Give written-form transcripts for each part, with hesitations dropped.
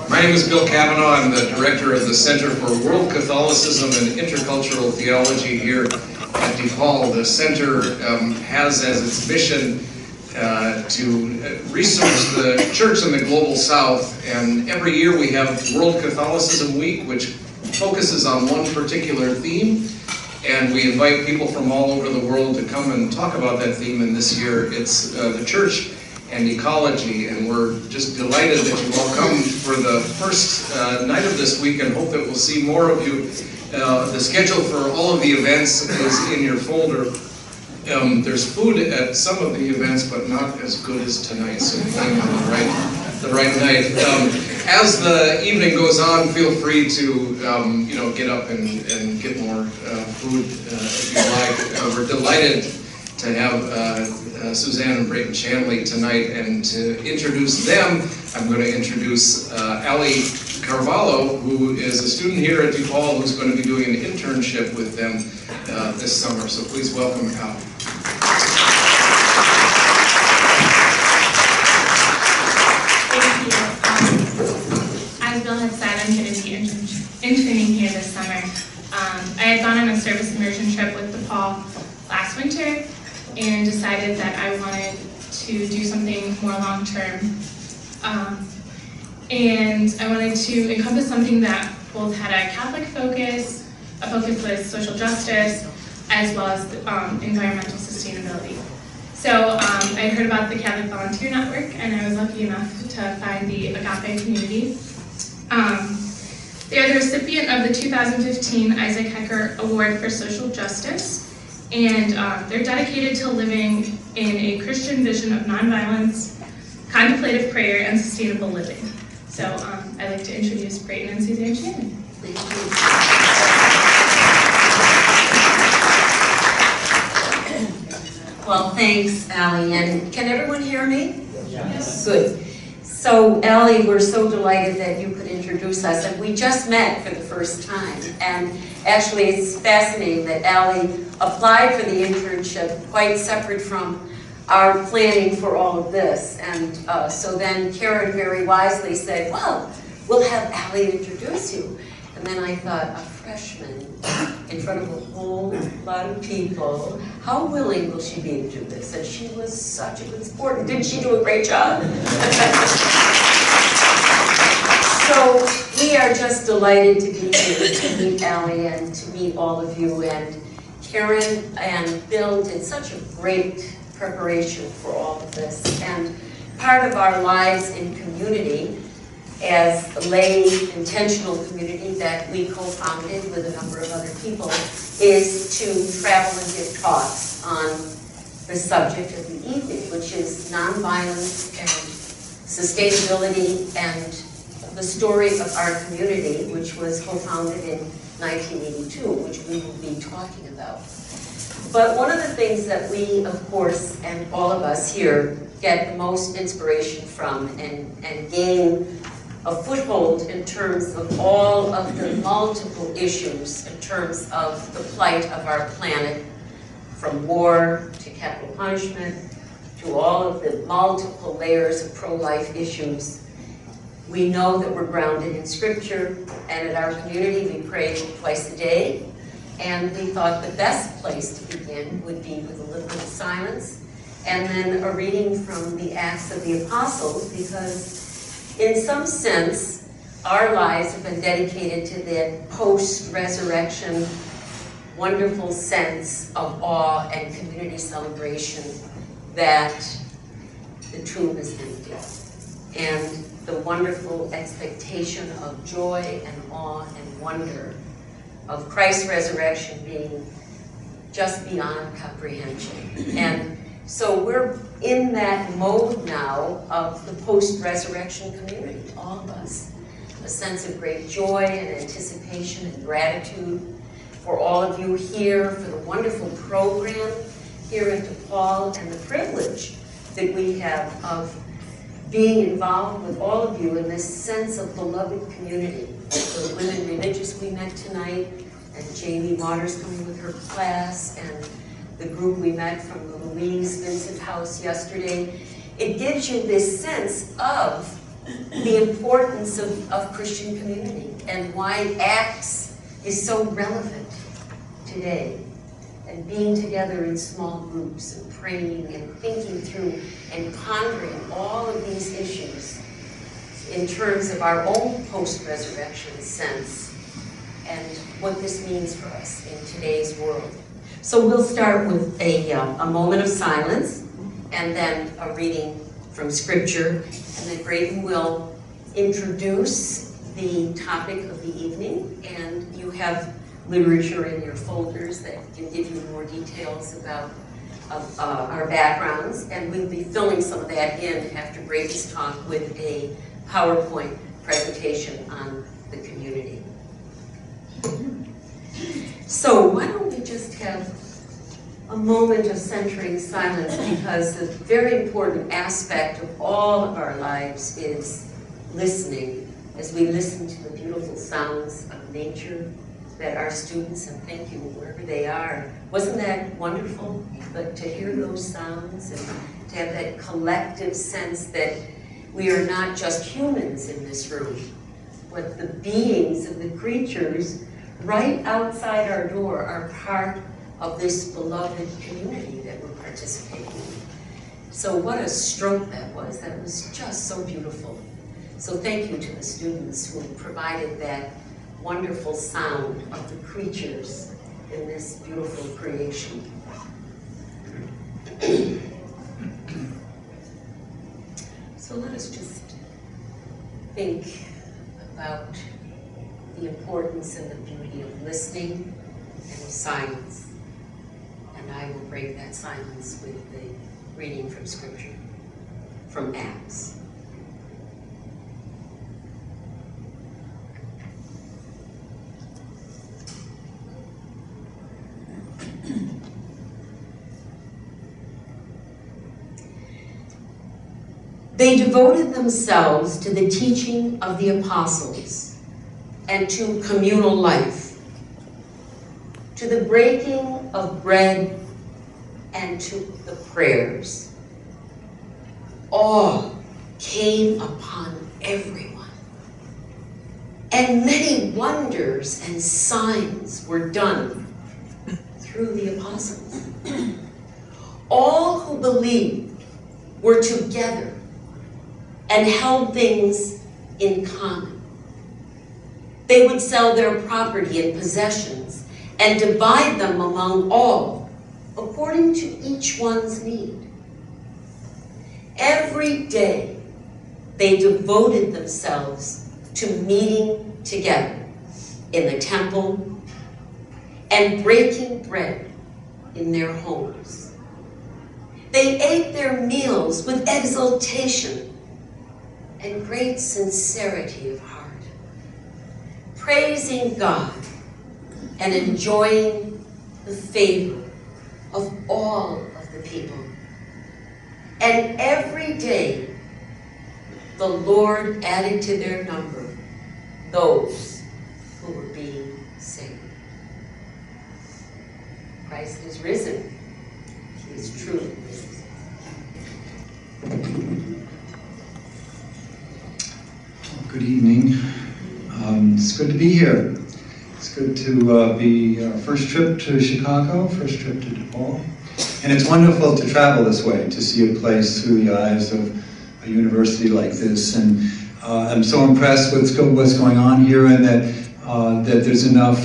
My name is Bill Cavanaugh. I'm the director of the Center for World Catholicism and Intercultural Theology here at DePaul. The center has as its mission to resource the church in the global south, and every year we have World Catholicism Week, which focuses on one particular theme, and we invite people from all over the world to come and talk about that theme. And this year it's the church and ecology, and we're just delighted that you all come for the first night of this week, and hope that we'll see more of you. The schedule for all of the events is in your folder. There's food at some of the events, but not as good as tonight, so you came on the right night. As the evening goes on, feel free to get up and get more food if you like. We're delighted to have Suzanne and Brayton Shanley tonight, and to introduce them, I'm going to introduce Ali Carvalho, who is a student here at DePaul who's going to be doing an internship with them this summer. So please welcome Ali. Thank you. As Bill had said, I'm going to be interning here this summer. I had gone on a service immersion trip with DePaul last winter and decided that I wanted to do something more long-term. And I wanted to encompass something that both had a Catholic focus, a focus with social justice, as well as environmental sustainability. So I heard about the Catholic Volunteer Network, and I was lucky enough to find the Agape community. They are the recipient of the 2015 Isaac Hecker Award for Social Justice, and they're dedicated to living in a Christian vision of nonviolence, contemplative prayer, and sustainable living. So I'd like to introduce Brayton and Suzanne Shanley. Thank you. Well, thanks, Ali. And can everyone hear me? Yes. Good. So, Ali, we're so delighted that you could introduce us. And we just met for the first time. And actually, it's fascinating that Ali applied for the internship quite separate from our planning for all of this. And so then Karen very wisely said, well, we'll have Ali introduce you. And then I thought, a freshman in front of a whole lot of people, how willing will she be to do this? And she was such a good sport. Didn't she do a great job? So we are just delighted to be here to meet Ali and to meet all of you. And Karen and Bill did such a great preparation for all of this. And part of our lives in community, as a lay intentional community that we co-founded with a number of other people, is to travel and give talks on the subject of the evening, which is nonviolence and sustainability and the story of our community, which was co-founded in 1982, which we will be talking about. But one of the things that we, of course, and all of us here, get the most inspiration from and gain a foothold in terms of all of the multiple issues in terms of the plight of our planet, from war to capital punishment to all of the multiple layers of pro-life issues. We know that we're grounded in Scripture, and at our community we pray twice a day. And we thought the best place to begin would be with a little bit of silence, and then a reading from the Acts of the Apostles, because in some sense, our lives have been dedicated to that post-resurrection, wonderful sense of awe and community celebration that the tomb is empty, and the wonderful expectation of joy and awe and wonder of Christ's resurrection being just beyond comprehension. And so we're in that mode now of the post-resurrection community, all of us. A sense of great joy and anticipation and gratitude for all of you here, for the wonderful program here at DePaul, and the privilege that we have of being involved with all of you in this sense of beloved community. The women religious we met tonight, and Jamie Waters coming with her class, and the group we met from the Louise Vincent House yesterday. It gives you this sense of the importance of Christian community and why Acts is so relevant today. And being together in small groups and praying and thinking through and pondering all of these issues in terms of our own post-resurrection sense and what this means for us in today's world. So we'll start with a moment of silence and then a reading from Scripture, and then Brayton will introduce the topic of the evening, and you have literature in your folders that can give you more details about our backgrounds, and we'll be filling some of that in after Brayton's talk with a PowerPoint presentation on the community. So why don't we just have a moment of centering silence, because a very important aspect of all of our lives is listening, as we listen to the beautiful sounds of nature that our students, and thank you wherever they are. Wasn't that wonderful? But to hear those sounds and to have that collective sense that we are not just humans in this room, but the beings and the creatures right outside our door are part of this beloved community that we're participating in. So what a stroke that was. That was just so beautiful. So thank you to the students who provided that wonderful sound of the creatures in this beautiful creation. So let us just think about the importance and the beauty of listening and of silence. And I will break that silence with the reading from Scripture, from Acts. They devoted themselves to the teaching of the apostles and to communal life, to the breaking of bread and to the prayers. Awe came upon everyone, and many wonders and signs were done through the apostles. All who believed were together and held things in common. They would sell their property and possessions and divide them among all, according to each one's need. Every day, they devoted themselves to meeting together in the temple and breaking bread in their homes. They ate their meals with exultation and great sincerity of heart, praising God and enjoying the favor of all of the people. And every day, the Lord added to their number those who were being saved. Christ is risen. He is truly risen. Good evening. It's good to be here. It's good to be our first trip to Chicago, first trip to DePaul. And it's wonderful to travel this way, to see a place through the eyes of a university like this. And I'm so impressed with what's going on here, and that there's enough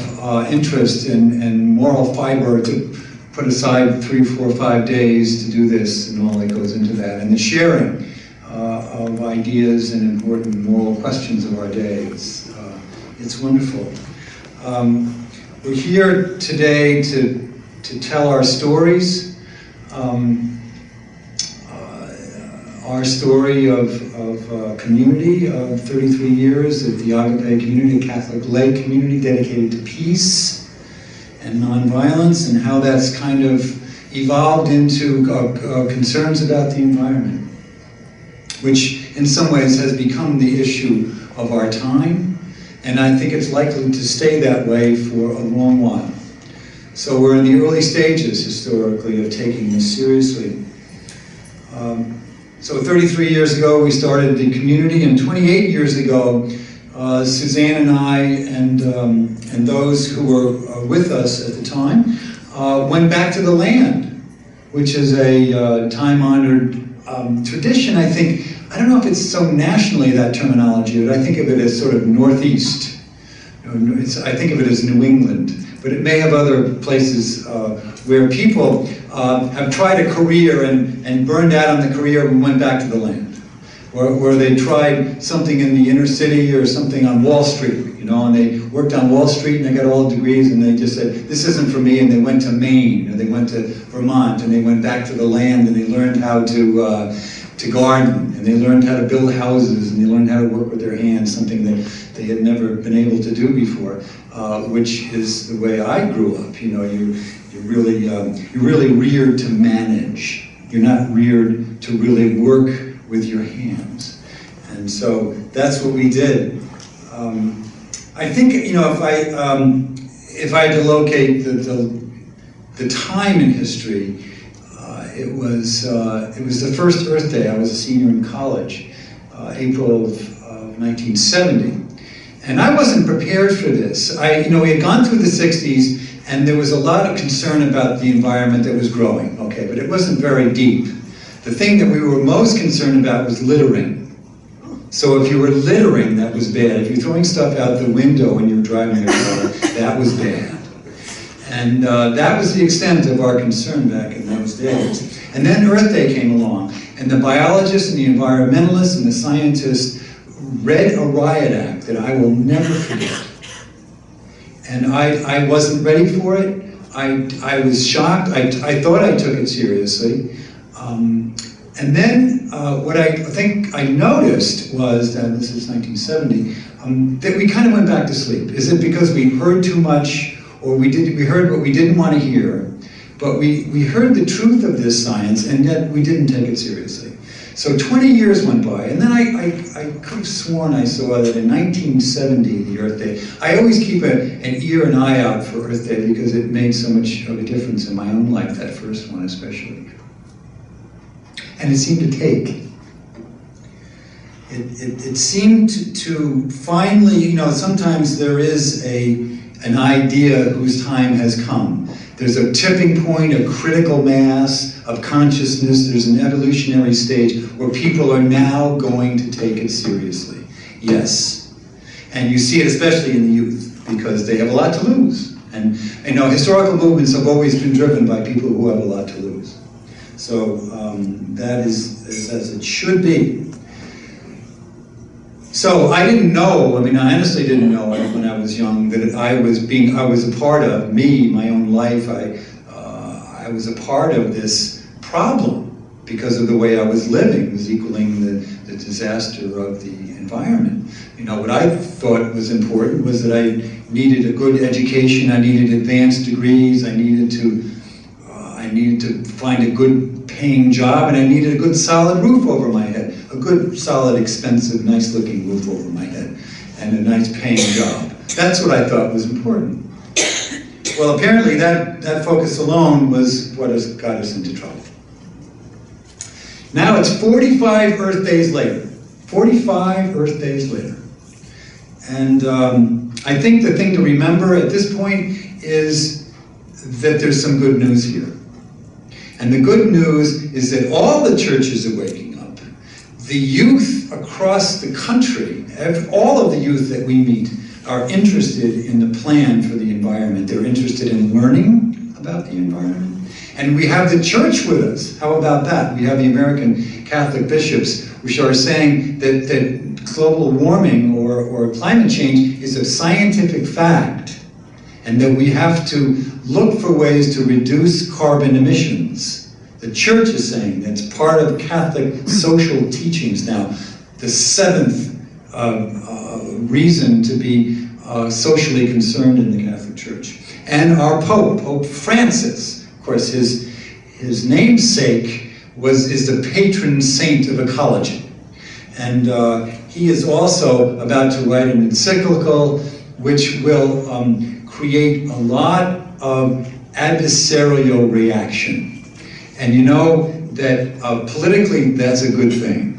interest and moral fiber to put aside 3, 4, 5 days to do this and all that goes into that. And the sharing of ideas and important moral questions of our day. It's wonderful. We're here today to tell our stories. Our story of community of 33 years at the Agape community, a Catholic lay community dedicated to peace and nonviolence, and how that's kind of evolved into concerns about the environment, which in some ways has become the issue of our time, and I think it's likely to stay that way for a long while. So we're in the early stages, historically, of taking this seriously. So 33 years ago, we started the community, and 28 years ago, Suzanne and I and those who were with us at the time went back to the land, which is a time-honored tradition, I think. I don't know if it's so nationally, that terminology, but I think of it as sort of Northeast. I think of it as New England, but it may have other places where people have tried a career and burned out on the career and went back to the land. Where they tried something in the inner city or something on Wall Street, and they worked on Wall Street and they got all the degrees and they just said, this isn't for me, and they went to Maine or they went to Vermont and they went back to the land and they learned how to garden, and they learned how to build houses, and they learned how to work with their hands, something that they had never been able to do before, which is the way I grew up. You're really reared to manage. You're not reared to really work with your hands. And so that's what we did. I think, if I had to locate the time in history, it was the first Earth Day. I was a senior in college, April of 1970. And I wasn't prepared for this. We had gone through the 60s, and there was a lot of concern about the environment that was growing, okay, but it wasn't very deep. The thing that we were most concerned about was littering. So if you were littering, that was bad. If you're throwing stuff out the window when you were driving your car, that was bad. And that was the extent of our concern back in those days. And then Earth Day came along, and the biologists and the environmentalists and the scientists read a riot act that I will never forget. And I wasn't ready for it. I was shocked. I thought I took it seriously. And then what I think I noticed was, that this is 1970, that we kind of went back to sleep. Is it because we heard too much, or we heard what we didn't want to hear, but we heard the truth of this science, and yet we didn't take it seriously. So 20 years went by, and then I could have sworn I saw that in 1970, the Earth Day. I always keep an ear and eye out for Earth Day because it made so much of a difference in my own life, that first one especially. And it seemed to take. It seemed to finally, sometimes there is an idea whose time has come. There's a tipping point, a critical mass of consciousness. There's an evolutionary stage where people are now going to take it seriously. Yes. And you see it especially in the youth, because they have a lot to lose. And historical movements have always been driven by people who have a lot to lose. So that is as it should be. So I didn't know, I honestly didn't know when I was young that I was a part of my own life. I was a part of this problem because of the way I was living, was equaling the disaster of the environment. What I thought was important was that I needed a good education, I needed advanced degrees, I needed to find a good paying job, and I needed a good solid roof over my head. A good, solid, expensive, nice-looking roof over my head, and a nice paying job. That's what I thought was important. Well, apparently that focus alone was what has got us into trouble. Now it's 45 Earth Days later. 45 Earth Days later. And I think the thing to remember at this point is that there's some good news here. And the good news is that all the churches are waking up. The youth across the country, all of the youth that we meet, are interested in the plan for the environment. They're interested in learning about the environment. And we have the church with us. How about that? We have the American Catholic bishops, which are saying that global warming or climate change is a scientific fact, and that we have to look for ways to reduce carbon emissions. The church is saying that's part of Catholic social teachings now. The seventh reason to be socially concerned in the Catholic Church. And our Pope, Pope Francis, of course, his namesake is the patron saint of ecology. And he is also about to write an encyclical which will create a lot of adversarial reaction. And that politically that's a good thing.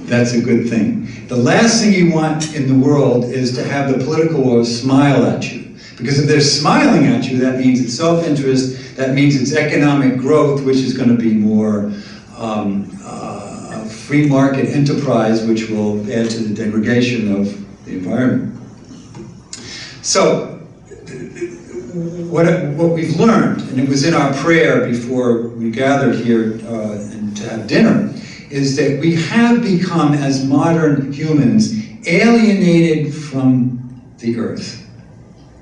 That's a good thing. The last thing you want in the world is to have the political wars smile at you. Because if they're smiling at you, that means it's self-interest, that means it's economic growth, which is going to be more free market enterprise, which will add to the degradation of the environment. So, what we've learned, and it was in our prayer before we gathered here and to have dinner, is that we have become, as modern humans, alienated from the earth.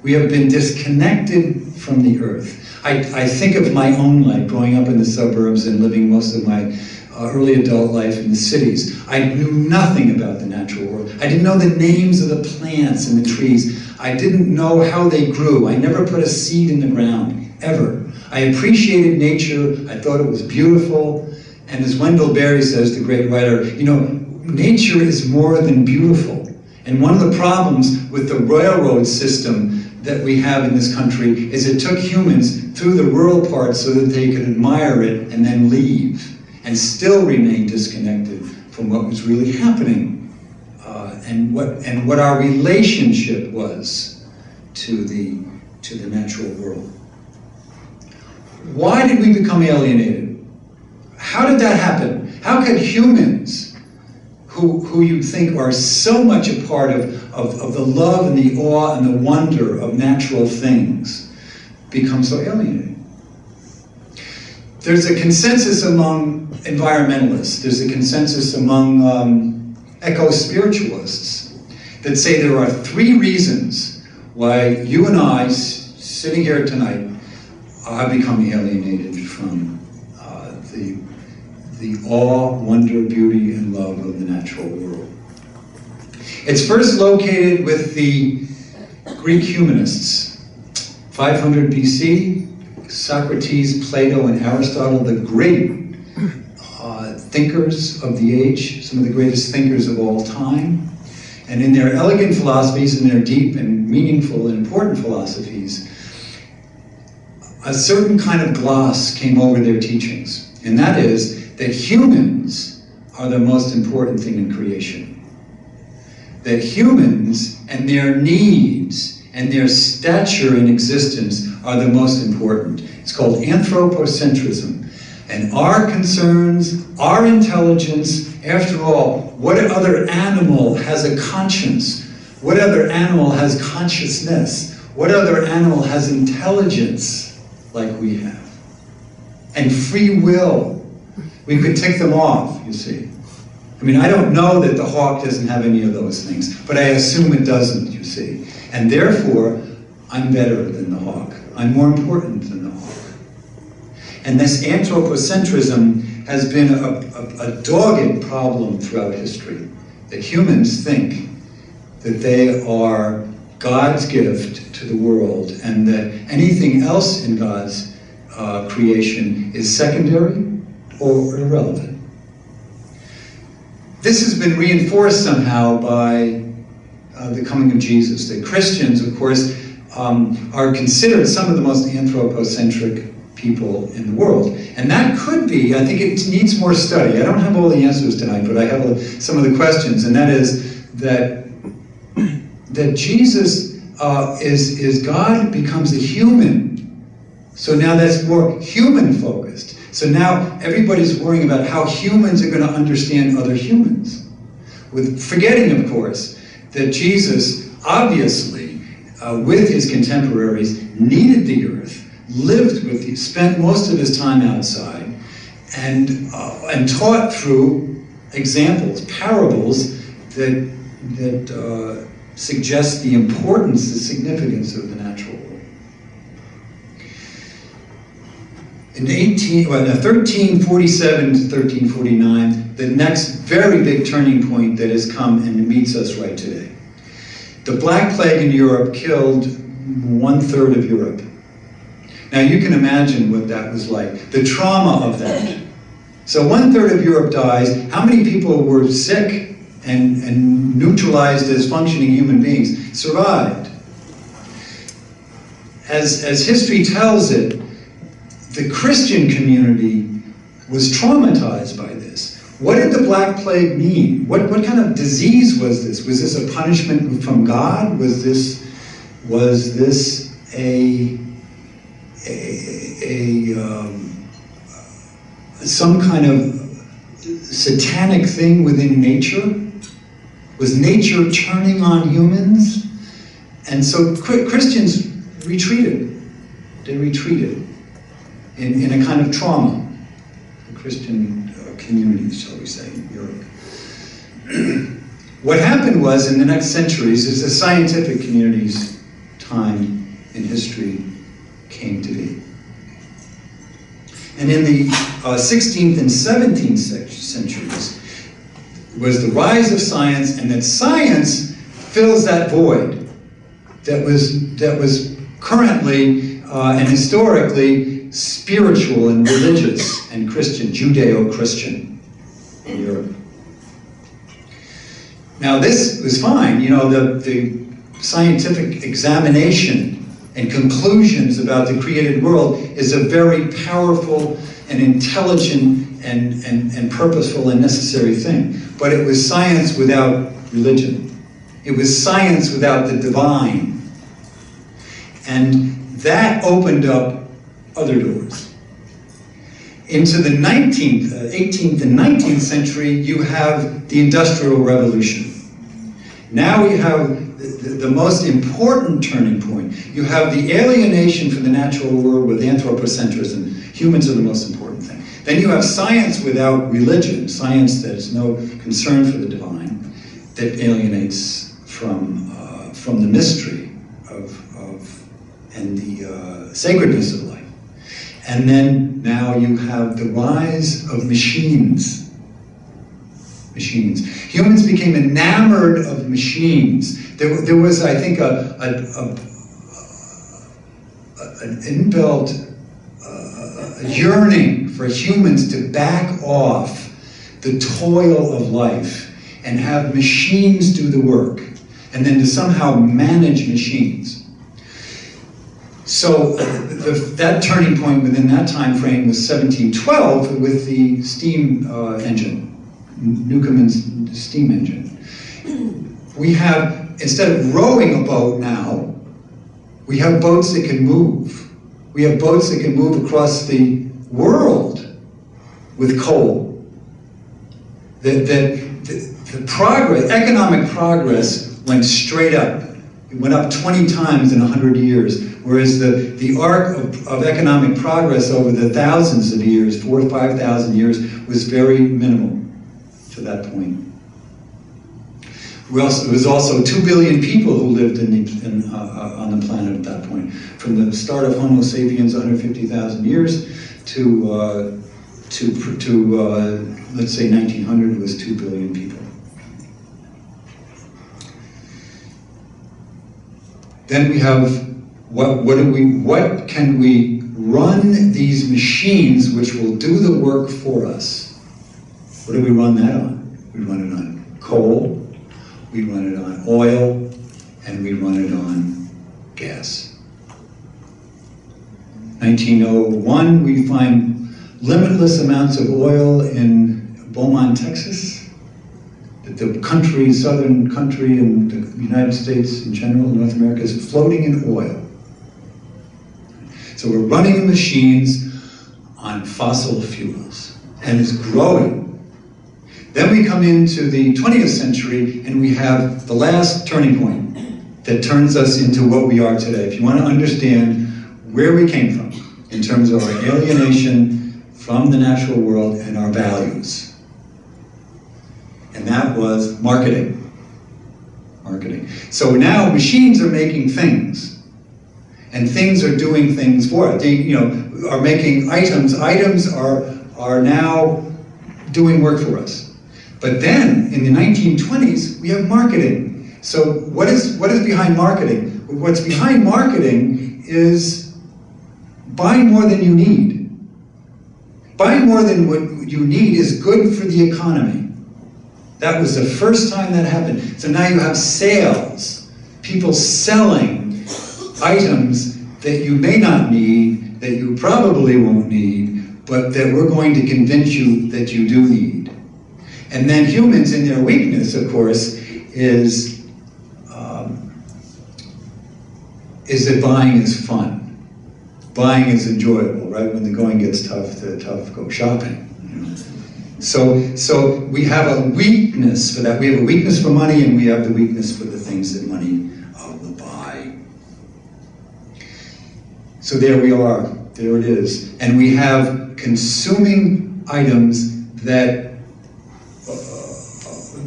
We have been disconnected from the earth. I think of my own life, growing up in the suburbs and living most of my early adult life in the cities. I knew nothing about the natural world. I didn't know the names of the plants and the trees. I didn't know how they grew. I never put a seed in the ground, ever. I appreciated nature. I thought it was beautiful. And as Wendell Berry says, the great writer, you know, nature is more than beautiful. And one of the problems with the railroad system that we have in this country is it took humans through the rural parts so that they could admire it and then leave and still remain disconnected from what was really happening and what our relationship was to the natural world. Why did we become alienated? How did that happen? How could humans, who you think are so much a part of the love and the awe and the wonder of natural things, become so alienated? There's a consensus among environmentalists, there's a consensus among eco-spiritualists that say there are 3 reasons why you and I, sitting here tonight, have become alienated from the awe, wonder, beauty, and love of the natural world. It's first located with the Greek humanists. 500 BC, Socrates, Plato, and Aristotle, the great thinkers of the age, some of the greatest thinkers of all time. And in their elegant philosophies, and their deep and meaningful and important philosophies, a certain kind of gloss came over their teachings. And that is that humans are the most important thing in creation. That humans and their needs and their stature in existence are the most important. It's called anthropocentrism. And our concerns, our intelligence, after all, what other animal has a conscience? What other animal has consciousness? What other animal has intelligence like we have? And free will. We could tick them off, you see. I mean, I don't know that the hawk doesn't have any of those things, but I assume it doesn't, you see. And therefore, I'm better than the hawk. I'm more important than the hawk. And this anthropocentrism has been a dogged problem throughout history. That humans think that they are God's gift to the world and that anything else in God's creation is secondary or irrelevant. This has been reinforced somehow by the coming of Jesus. That Christians, of course, are considered some of the most anthropocentric people in the world. And that could be, I think it needs more study. I don't have all the answers tonight, but I have some of the questions, and that is that Jesus is God becomes a human. So now that's more human focused. So now everybody's worrying about how humans are going to understand other humans. With forgetting, of course, that Jesus obviously, with his contemporaries, needed the earth, lived with you, spent most of his time outside, and taught through examples, parables that suggest the importance, the significance of the natural world. In 1347 to 1349, the next very big turning point that has come and meets us right today. The Black Plague in Europe killed 1/3 of Europe. Now you can imagine what that was like, the trauma of that. So 1/3 of Europe dies. How many people were sick and neutralized as functioning human beings survived? As history tells it, the Christian community was traumatized by this. What did the Black Plague mean? What kind of disease was this? Was this a punishment from God? Was this some kind of satanic thing within nature? Was nature turning on humans? And so Christians retreated. They retreated in a kind of trauma. The Christian communities, shall we say, in Europe. What happened was, in the next centuries, as the scientific community's time in history came to be. And in the 16th and 17th centuries was the rise of science, and that science fills that void that was currently and historically spiritual and religious and Christian, Judeo-Christian in Europe. Now this was fine, the scientific examination and conclusions about the created world is a very powerful and intelligent and purposeful and necessary thing. But it was science without religion. It was science without the divine. And that opened up other doors. Into the 18th and 19th century, you have the Industrial Revolution. Now we have the most important turning point. You have the alienation from the natural world with anthropocentrism. Humans are the most important thing. Then you have science without religion, science that has no concern for the divine, that alienates from the mystery and the sacredness of life. And then now you have the rise of machines. Humans became enamored of machines. There was, I think, an inbuilt yearning for humans to back off the toil of life and have machines do the work, and then to somehow manage machines. So that turning point within that time frame was 1712 with the steam engine. Newcomen's steam engine. We have, instead of rowing a boat now, we have boats that can move. We have boats that can move across the world with coal. The progress, economic progress went straight up. It went up 20 times in 100 years, whereas the arc of economic progress over the thousands of years, 4,000 to 5,000 years, was very minimal to that point. There was also 2 billion people who lived on the planet at that point. From the start of Homo sapiens 150,000 years to let's say 1900 was 2 billion people. Then we have what can we run these machines which will do the work for us? What do we run that on? We run it on coal, we run it on oil, and we run it on gas. 1901, we find limitless amounts of oil in Beaumont, Texas. The country, southern country, and the United States in general, North America, is floating in oil. So we're running machines on fossil fuels, and it's growing. Then we come into the 20th century, and we have the last turning point that turns us into what we are today. If you want to understand where we came from in terms of our alienation from the natural world and our values. And that was marketing. So now machines are making things, and things are doing things for it. They, are making items. Items are now doing work for us. But then in the 1920s, we have marketing. So what is behind marketing? What's behind marketing is buying more than you need. Buying more than what you need is good for the economy. That was the first time that happened. So now you have sales, people selling items that you may not need, that you probably won't need, but that we're going to convince you that you do need. And then humans in their weakness, of course, is that buying is fun. Buying is enjoyable, right? When the going gets tough, the tough go shopping. You know? So we have a weakness for that. We have a weakness for money, and we have the weakness for the things that money will buy. So there we are. There it is. And we have consuming items that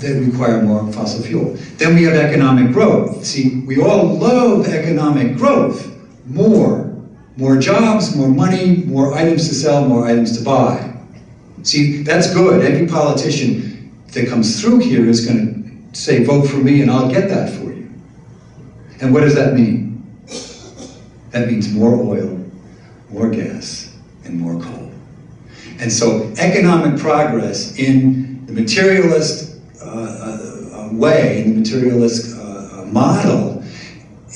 require more fossil fuel. Then we have economic growth. See, we all love economic growth. More jobs, more money, more items to sell, more items to buy. See, that's good. Every politician that comes through here is going to say, vote for me and I'll get that for you. And what does that mean? That means more oil, more gas, and more coal. And so economic progress in the materialist way, in the materialist model,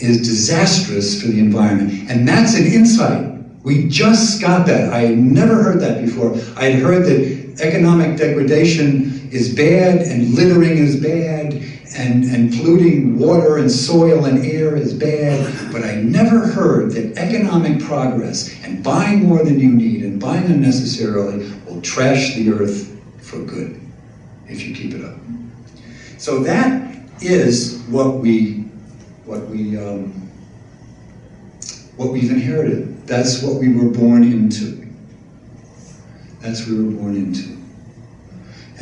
is disastrous for the environment. And that's an insight. We just got that. I had never heard that before. I had heard that economic degradation is bad, and littering is bad, and polluting water and soil and air is bad, but I never heard that economic progress and buying more than you need and buying unnecessarily will trash the earth for good if you keep it up. So that is what we've inherited. That's what we were born into. That's what we were born into.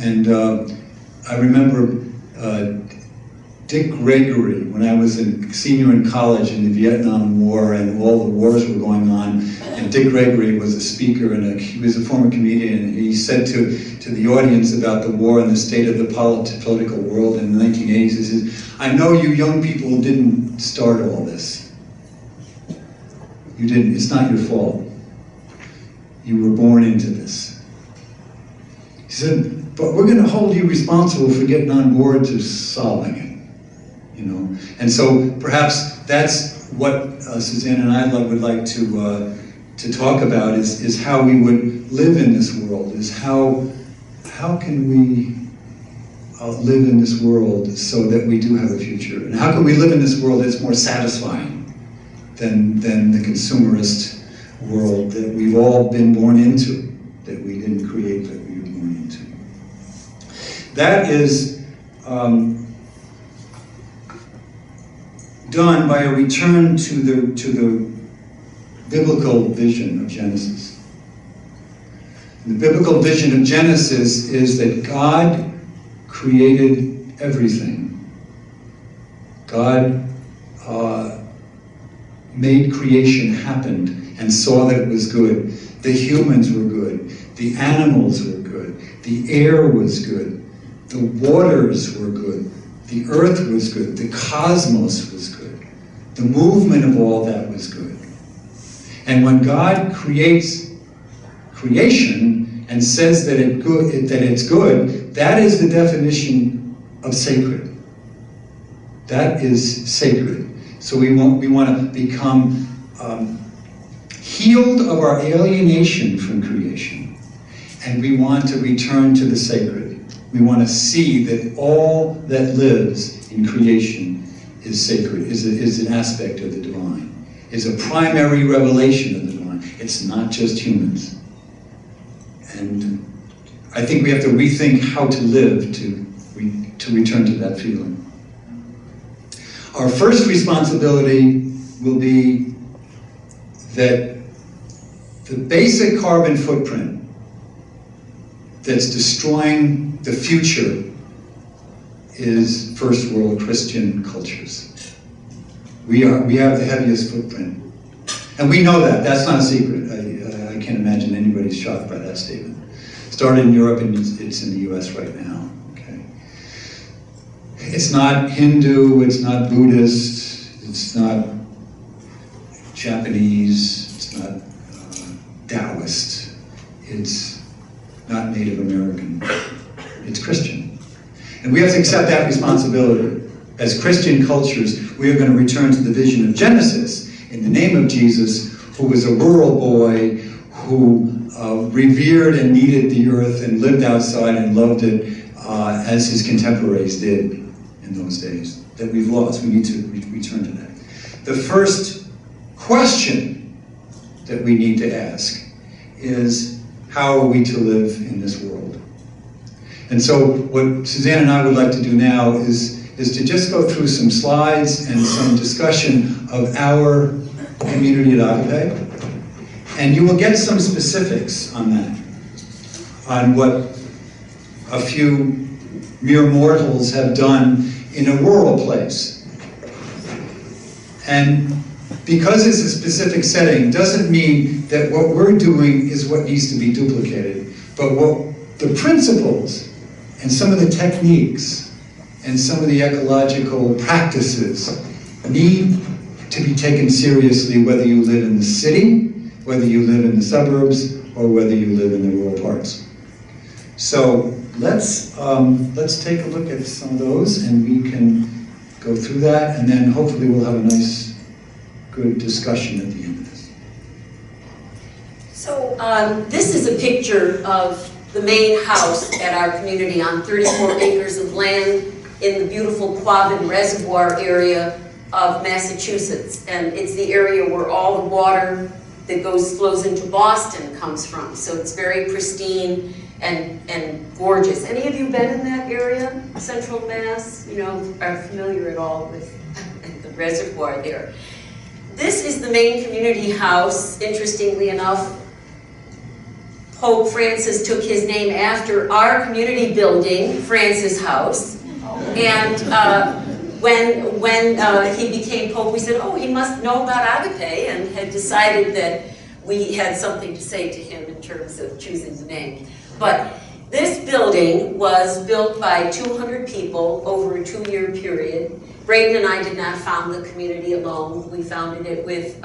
And I remember Dick Gregory, when I was a senior in college in the Vietnam War and all the wars were going on, and Dick Gregory was a speaker and he was a former comedian, and he said to the audience about the war and the state of the political world in the 1980s, he says, I know you young people didn't start all this. You didn't, it's not your fault. You were born into this. He said, but we're going to hold you responsible for getting on board to solving it. You know, and so perhaps that's what Suzanne and I would like to talk about is how we would live in this world. Is how can we live in this world so that we do have a future, and how can we live in this world that's more satisfying than the consumerist world that we've all been born into, that we didn't create, but we were born into. That is done by a return to the biblical vision of Genesis. The biblical vision of Genesis is that God created everything. God made creation happen and saw that it was good. The humans were good. The animals were good. The air was good. The waters were good. The earth was good. The cosmos was good. The movement of all that was good. And when God creates creation and says that it's good, that is the definition of sacred. That is sacred. So we want to become healed of our alienation from creation, and we want to return to the sacred. We want to see that all that lives in creation is sacred, is an aspect of the divine, is a primary revelation of the divine. It's not just humans. And I think we have to rethink how to live to return to that feeling. Our first responsibility will be that the basic carbon footprint that's destroying the future is first world Christian cultures. We have the heaviest footprint. And we know that. That's not a secret. I can't imagine anybody's shocked by that statement. Started in Europe and it's in the US right now. Okay. It's not Hindu, it's not Buddhist, it's not Japanese, it's not Taoist, it's not Native American, it's Christian. And we have to accept that responsibility. As Christian cultures, we are going to return to the vision of Genesis in the name of Jesus, who was a rural boy who revered and needed the earth and lived outside and loved it as his contemporaries did in those days, that we've lost. We need to return to that. The first question that we need to ask is, how are we to live in this world? And so what Suzanne and I would like to do now is to just go through some slides and some discussion of our community at Agape. And you will get some specifics on that, on what a few mere mortals have done in a rural place. And because it's a specific setting doesn't mean that what we're doing is what needs to be duplicated, but what the principles and some of the techniques and some of the ecological practices need to be taken seriously, whether you live in the city, whether you live in the suburbs, or whether you live in the rural parts. So let's take a look at some of those, and we can go through that, and then hopefully we'll have a nice, good discussion at the end of this. So this is a picture of the main house at our community on 34 acres of land in the beautiful Quabbin Reservoir area of Massachusetts. And it's the area where all the water that flows into Boston comes from. So it's very pristine and gorgeous. Any of you been in that area, Central Mass? You know, are familiar at all with the reservoir there? This is the main community house. Interestingly enough, Pope Francis took his name after our community building, Francis House. And when he became Pope, we said, oh, he must know about Agape, and had decided that we had something to say to him in terms of choosing the name. But this building was built by 200 people over a 2-year period. Brayton and I did not found the community alone. We founded it with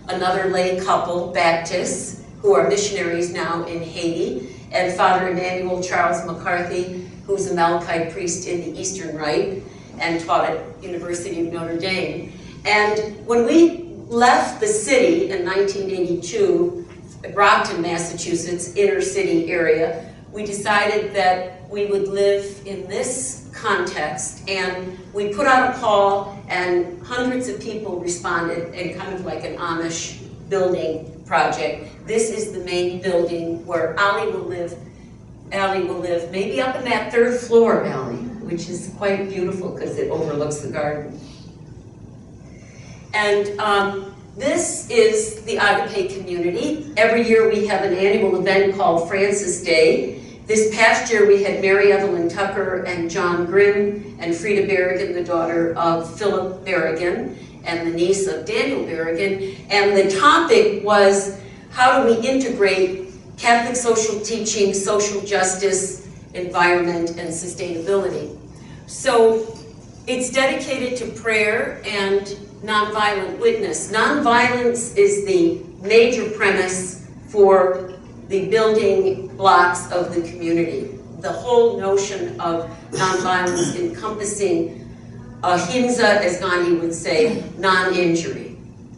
another lay couple, Baptists, who are missionaries now in Haiti, and Father Emmanuel Charles McCarthy, who's a Melkite priest in the Eastern Rite and taught at University of Notre Dame. And when we left the city in 1982, Brockton, Massachusetts, inner city area, we decided that we would live in this context, and we put out a call, and hundreds of people responded in kind of like an Amish building project. This is the main building where Allie will live. Allie will live maybe up in that 3rd floor, Allie, which is quite beautiful because it overlooks the garden. And this is the Agape community. Every year we have an annual event called Francis Day. This past year we had Mary Evelyn Tucker and John Grimm and Frida Berrigan, the daughter of Philip Berrigan and the niece of Daniel Berrigan. And the topic was, how do we integrate Catholic social teaching, social justice, environment, and sustainability? So it's dedicated to prayer and nonviolent witness. Nonviolence is the major premise for the building blocks of the community. The whole notion of nonviolence encompassing ahimsa, as Gandhi would say, non-injury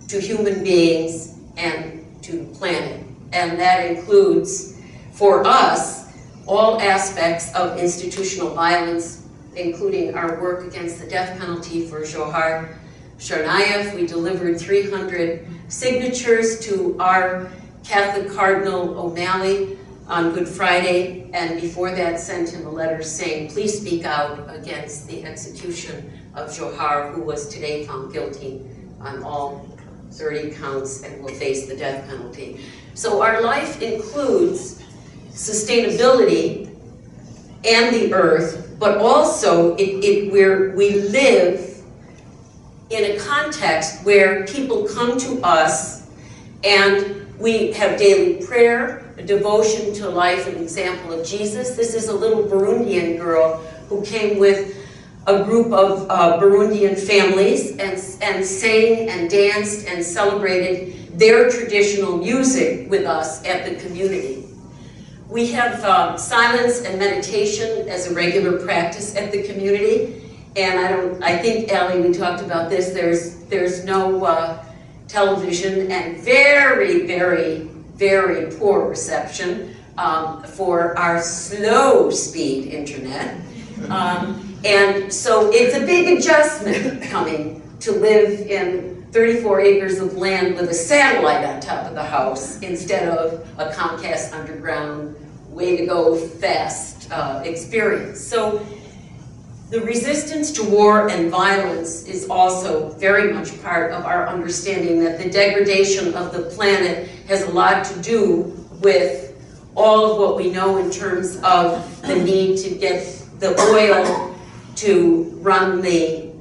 to human beings and to the planet. And that includes, for us, all aspects of institutional violence, including our work against the death penalty for Johar Tsarnaev. We delivered 300 signatures to our Catholic Cardinal O'Malley on Good Friday, and before that sent him a letter saying, please speak out against the execution of Johar, who was today found guilty on all 30 counts and will face the death penalty. So our life includes sustainability and the earth, but also we live in a context where people come to us and we have daily prayer, a devotion to life and example of Jesus. This is a little Burundian girl who came with a group of Burundian families and sang and danced and celebrated their traditional music with us at the community. We have silence and meditation as a regular practice at the community. And I think, Allie, we talked about this, there's no television, and very, very very poor reception for our slow speed internet. And so it's a big adjustment coming to live in 34 acres of land with a satellite on top of the house instead of a Comcast underground, way to go fast experience. So the resistance to war and violence is also very much part of our understanding that the degradation of the planet has a lot to do with all of what we know in terms of the need to get the oil to run the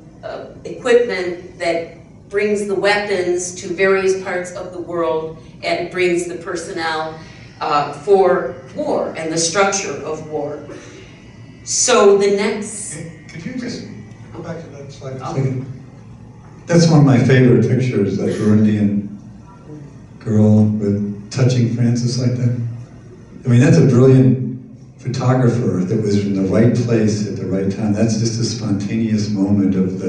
equipment that brings the weapons to various parts of the world and brings the personnel for war and the structure of war. So the next... Could you just go back to that slide for a second? That's one of my favorite pictures, that Burundian girl with touching Francis like that. I mean, that's a brilliant photographer that was in the right place at the right time. That's just a spontaneous moment of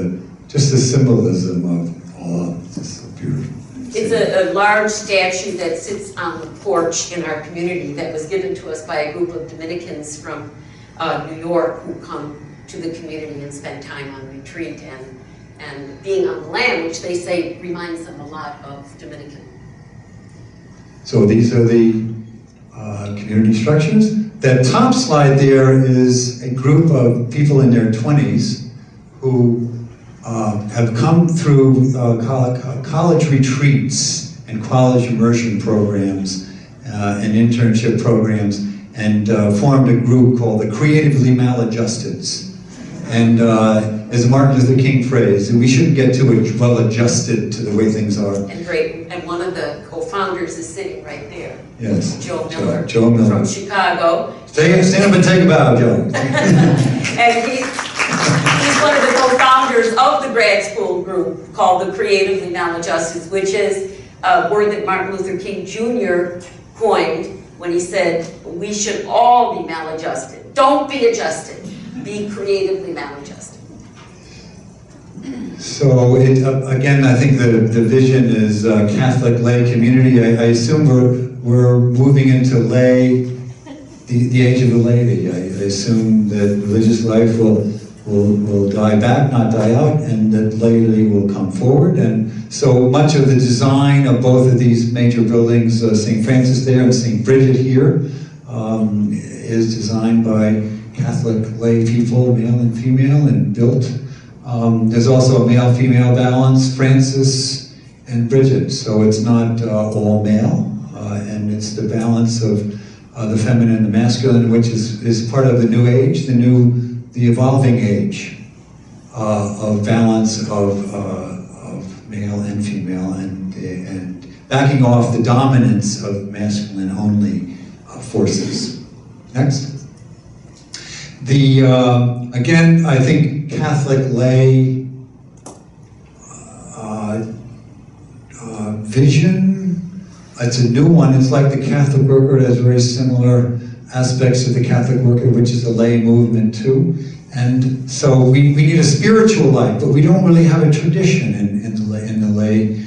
just the symbolism of awe. It's just so beautiful. It's a large statue that sits on the porch in our community that was given to us by a group of Dominicans from New York who come to the community and spend time on retreat, and being on the land, which they say reminds them a lot of Dominican. So these are the community structures. That top slide there is a group of people in their 20s who have come through college retreats and college immersion programs and internship programs, and formed a group called the Creatively Maladjusteds. And as a Martin Luther King phrase, we shouldn't get too well adjusted to the way things are. And great, and one of the co-founders is sitting right there. Yes. Joe Miller. Joe Miller. From Chicago. Stand up and take a bow, Joe. And he's one of the co-founders of the grad school group called the Creatively Maladjusteds, which is a word that Martin Luther King Jr. coined when he said, we should all be maladjusted. Don't be adjusted. Be creatively maladjusted. So, again, I think the vision is Catholic lay community. I assume we're moving into lay, the age of the laity. I assume that religious life will die back, not die out, and that laity will come forward. And so much of the design of both of these major buildings, St. Francis there and St. Bridget here, is designed by Catholic lay people, male and female, and built. There's also a male-female balance, Francis and Bridget, so it's not all male, and it's the balance of the feminine and the masculine, which is part of the new age, the evolving age of balance of male and female, and backing off the dominance of masculine-only forces. Next. Again, I think Catholic lay vision, it's a new one. It's like the Catholic worker. It has very similar aspects to the Catholic worker, which is a lay movement too. And so we need a spiritual life, but we don't really have a tradition in the lay.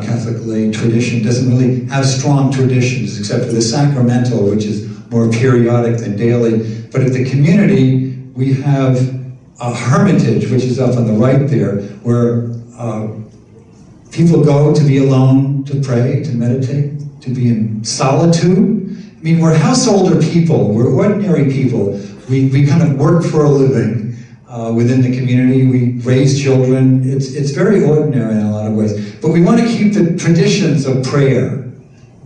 Catholic lay tradition doesn't really have strong traditions, except for the sacramental, which is more periodic than daily. But at the community, we have a hermitage, which is up on the right there, where people go to be alone, to pray, to meditate, to be in solitude. I mean, we're householder people, we're ordinary people. We kind of work for a living within the community. We raise children. It's very ordinary in a lot of ways. But we want to keep the traditions of prayer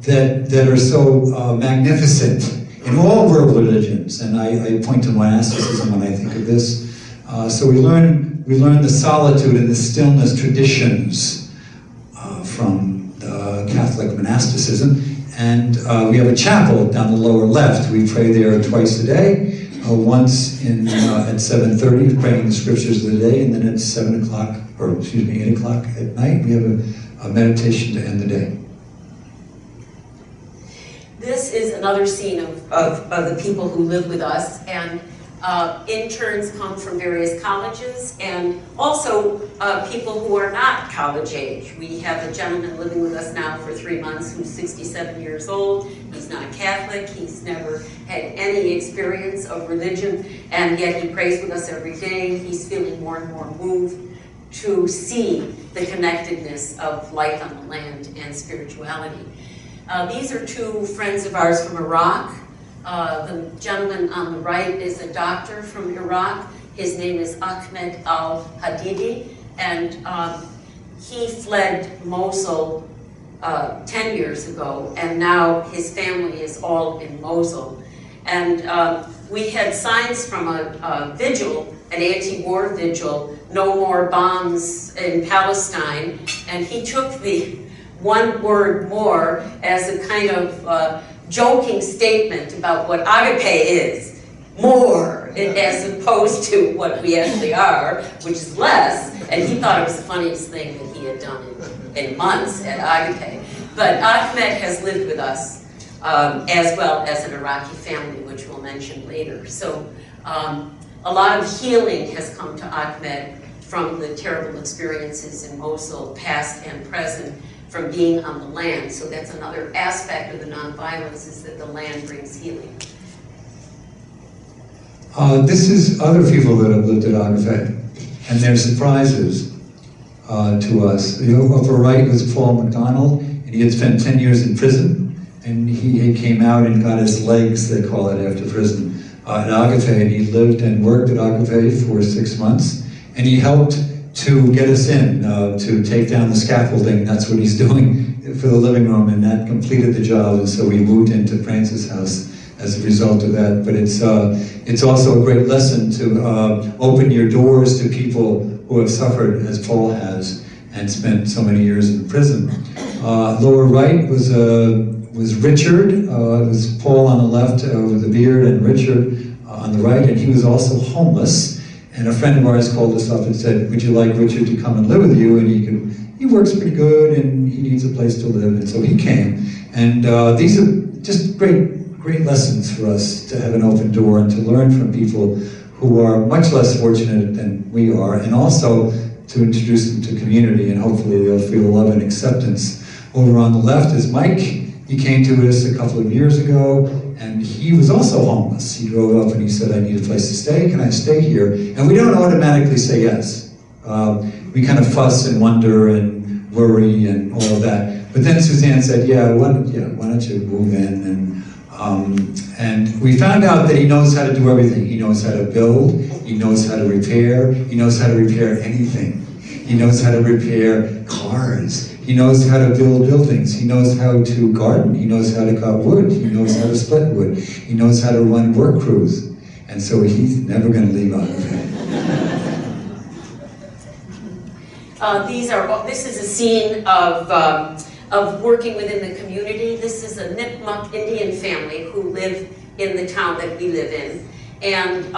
that are so magnificent in all world religions, and I point to monasticism when I think of this. So we learn the solitude and the stillness traditions from the Catholic monasticism, and we have a chapel down the lower left. We pray there twice a day, once at 7:30, praying the scriptures of the day, and then at 8 o'clock at night, we have a meditation to end the day. This is another scene of the people who live with us, and Interns come from various colleges, and also people who are not college age. We have a gentleman living with us now for 3 months who's 67 years old. He's not Catholic. He's never had any experience of religion, and yet he prays with us every day. He's feeling more and more moved to see the connectedness of life on the land and spirituality. These are two friends of ours from Iraq. The gentleman on the right is a doctor from Iraq. His name is Ahmed al-Hadidi, and he fled Mosul 10 years ago, and now his family is all in Mosul. And we had signs from a vigil, an anti-war vigil, no more bombs in Palestine, and he took the one word more as a kind of joking statement about what agape is, more, as opposed to what we actually are, which is less, and he thought it was the funniest thing that he had done in months at Agape. But Ahmed has lived with us, as well as an Iraqi family, which we'll mention later. So a lot of healing has come to Ahmed from the terrible experiences in Mosul, past and present, from being on the land. So that's another aspect of the nonviolence, is that the land brings healing. This is other people that have lived at Agape, and their surprises to us. The upper right was Paul McDonald, and he had spent 10 years in prison, and he came out and got his legs, they call it, after prison, at Agape, and he lived and worked at Agape for 6 months, and he helped to get us in, to take down the scaffolding. That's what he's doing for the living room, and that completed the job, and so we moved into Francis' house as a result of that. But it's also a great lesson to open your doors to people who have suffered, as Paul has, and spent so many years in prison. Lower right was Richard. It was Paul on the left with the beard, and Richard on the right, and he was also homeless. And a friend of ours called us up and said, would you like Richard to come and live with you? And he works pretty good, and he needs a place to live. And so he came. And these are just great lessons for us, to have an open door and to learn from people who are much less fortunate than we are, and also to introduce them to community, and hopefully they'll feel love and acceptance. Over on the left is Mike. He came to us a couple of years ago, and he was also homeless. He drove up and he said, I need a place to stay. Can I stay here? And we don't automatically say yes. We kind of fuss and wonder and worry and all of that. But then Suzanne said, why don't you move in? And we found out that he knows how to do everything. He knows how to build. He knows how to repair. He knows how to repair anything. He knows how to repair cars. He knows how to build buildings. He knows how to garden. He knows how to cut wood. He knows how to split wood. He knows how to run work crews. And so he's never going to leave out of it. This is a scene of working within the community. This is a Nipmuc Indian family who live in the town that we live in. And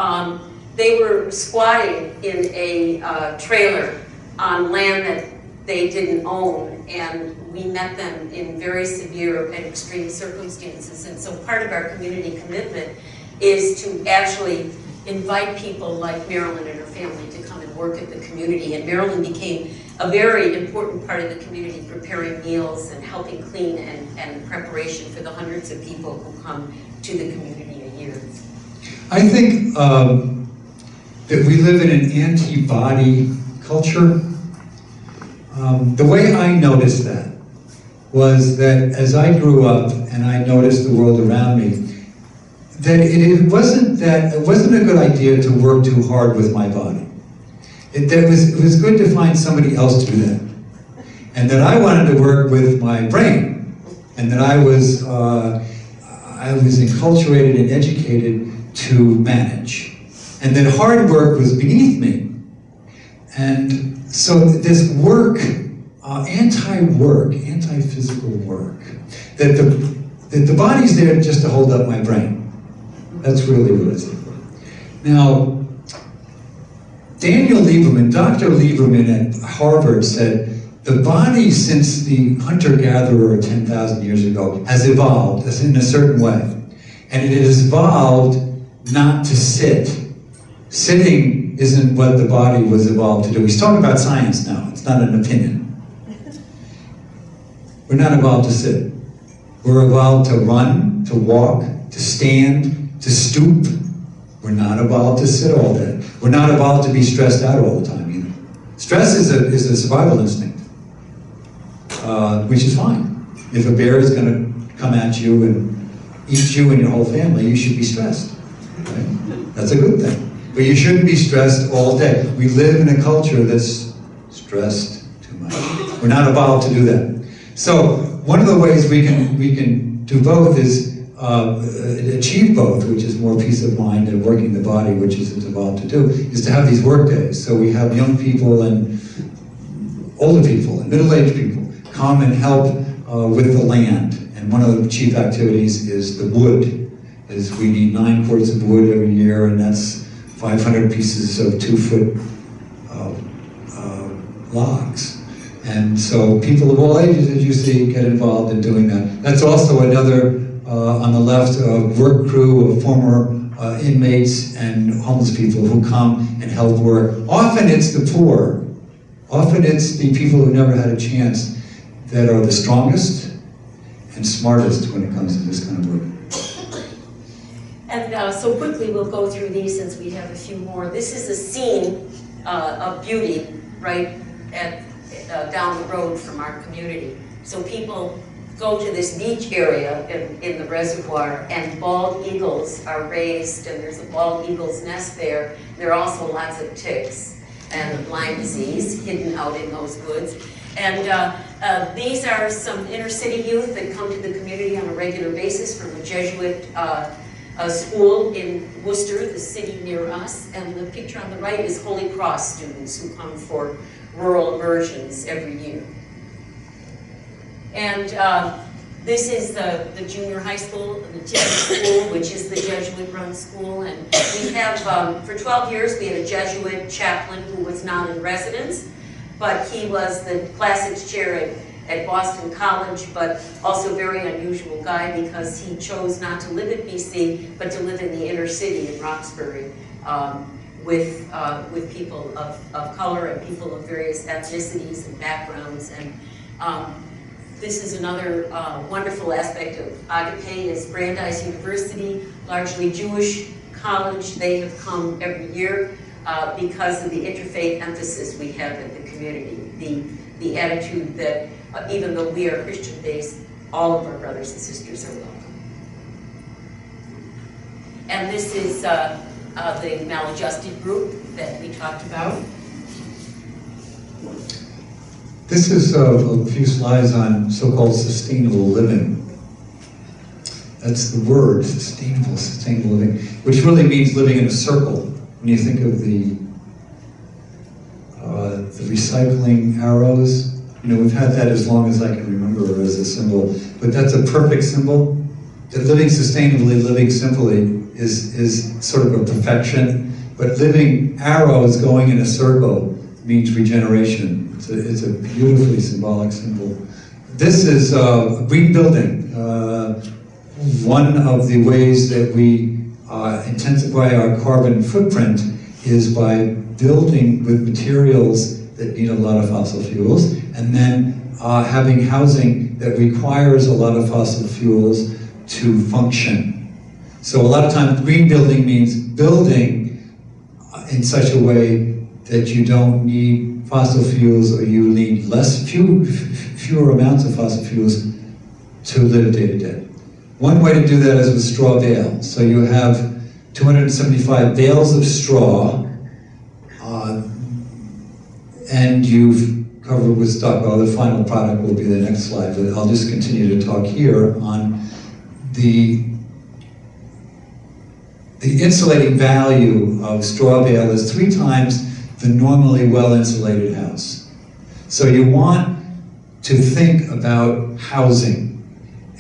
they were squatting in a trailer on land that they didn't own, and we met them in very severe and extreme circumstances. And so part of our community commitment is to actually invite people like Marilyn and her family to come and work at the community. And Marilyn became a very important part of the community, preparing meals and helping clean and preparation for the hundreds of people who come to the community a year. I think that we live in an antibody culture. The way I noticed that was that as I grew up and I noticed the world around me, that it wasn't a good idea to work too hard with my body. It was good to find somebody else to do that, and that I wanted to work with my brain, and that I was enculturated and educated to manage, and that hard work was beneath me. And so this work, anti-work, anti-physical work, that the body's there just to hold up my brain. That's really what it's for. Now, Daniel Lieberman, Dr. Lieberman at Harvard said, the body since the hunter-gatherer 10,000 years ago has evolved in a certain way. And it has evolved not to sit Sitting isn't what the body was evolved to do. He's talking about science now. It's not an opinion. We're not evolved to sit. We're evolved to run, to walk, to stand, to stoop. We're not evolved to sit all day. We're not evolved to be stressed out all the time either. Stress is a survival instinct, which is fine. If a bear is going to come at you and eat you and your whole family, you should be stressed. Right? That's a good thing. But you shouldn't be stressed all day. We live in a culture that's stressed too much. We're not evolved to do that. So one of the ways we can do both is achieve both, which is more peace of mind and working the body, which is evolved to do, is to have these work days. So we have young people and older people and middle-aged people come and help with the land. And one of the chief activities is the wood. We need 9 quarts of wood every year, and that's 500 pieces of 2-foot logs. And so people of all ages, as you see, get involved in doing that. That's also another, on the left, work crew of former inmates and homeless people who come and help work. Often it's the poor. Often it's the people who never had a chance that are the strongest and smartest when it comes to this kind of work. And so quickly we'll go through these since we have a few more. This is a scene of beauty right down the road from our community. So people go to this beach area in the reservoir, and bald eagles are raised, and there's a bald eagle's nest there. There are also lots of ticks and Lyme disease hidden out in those woods. And these are some inner city youth that come to the community on a regular basis from a Jesuit school in Worcester, the city near us. And the picture on the right is Holy Cross students who come for rural immersions every year. And this is the junior high school, the Nativity School, which is the Jesuit-run school. And we have, for 12 years, we had a Jesuit chaplain who was not in residence, but he was the classics chair at Boston College, but also a very unusual guy because he chose not to live at BC, but to live in the inner city in Roxbury with people of color and people of various ethnicities and backgrounds. And this is another wonderful aspect of Agape is Brandeis University, largely Jewish college. They have come every year because of the interfaith emphasis we have in the community. The attitude that even though we are Christian-based, all of our brothers and sisters are welcome. And this is the maladjusted group that we talked about. This is a few slides on so-called sustainable living. That's the word, sustainable living, which really means living in a circle. When you think of the recycling arrows, you know, we've had that as long as I can remember as a symbol, but that's a perfect symbol. That living sustainably, living simply is sort of a perfection, but living arrows going in a circle means regeneration. It's a beautifully symbolic symbol. This is a green building. One of the ways that we intensify our carbon footprint is by building with materials that need a lot of fossil fuels, and then having housing that requires a lot of fossil fuels to function. So a lot of times green building means building in such a way that you don't need fossil fuels, or you need fewer amounts of fossil fuels to live day to day. One way to do that is with straw bales. So you have 275 bales of straw, and you've covered with stucco. The final product will be the next slide, but I'll just continue to talk here on the insulating value of straw bale is 3 times the normally well-insulated house. So you want to think about housing,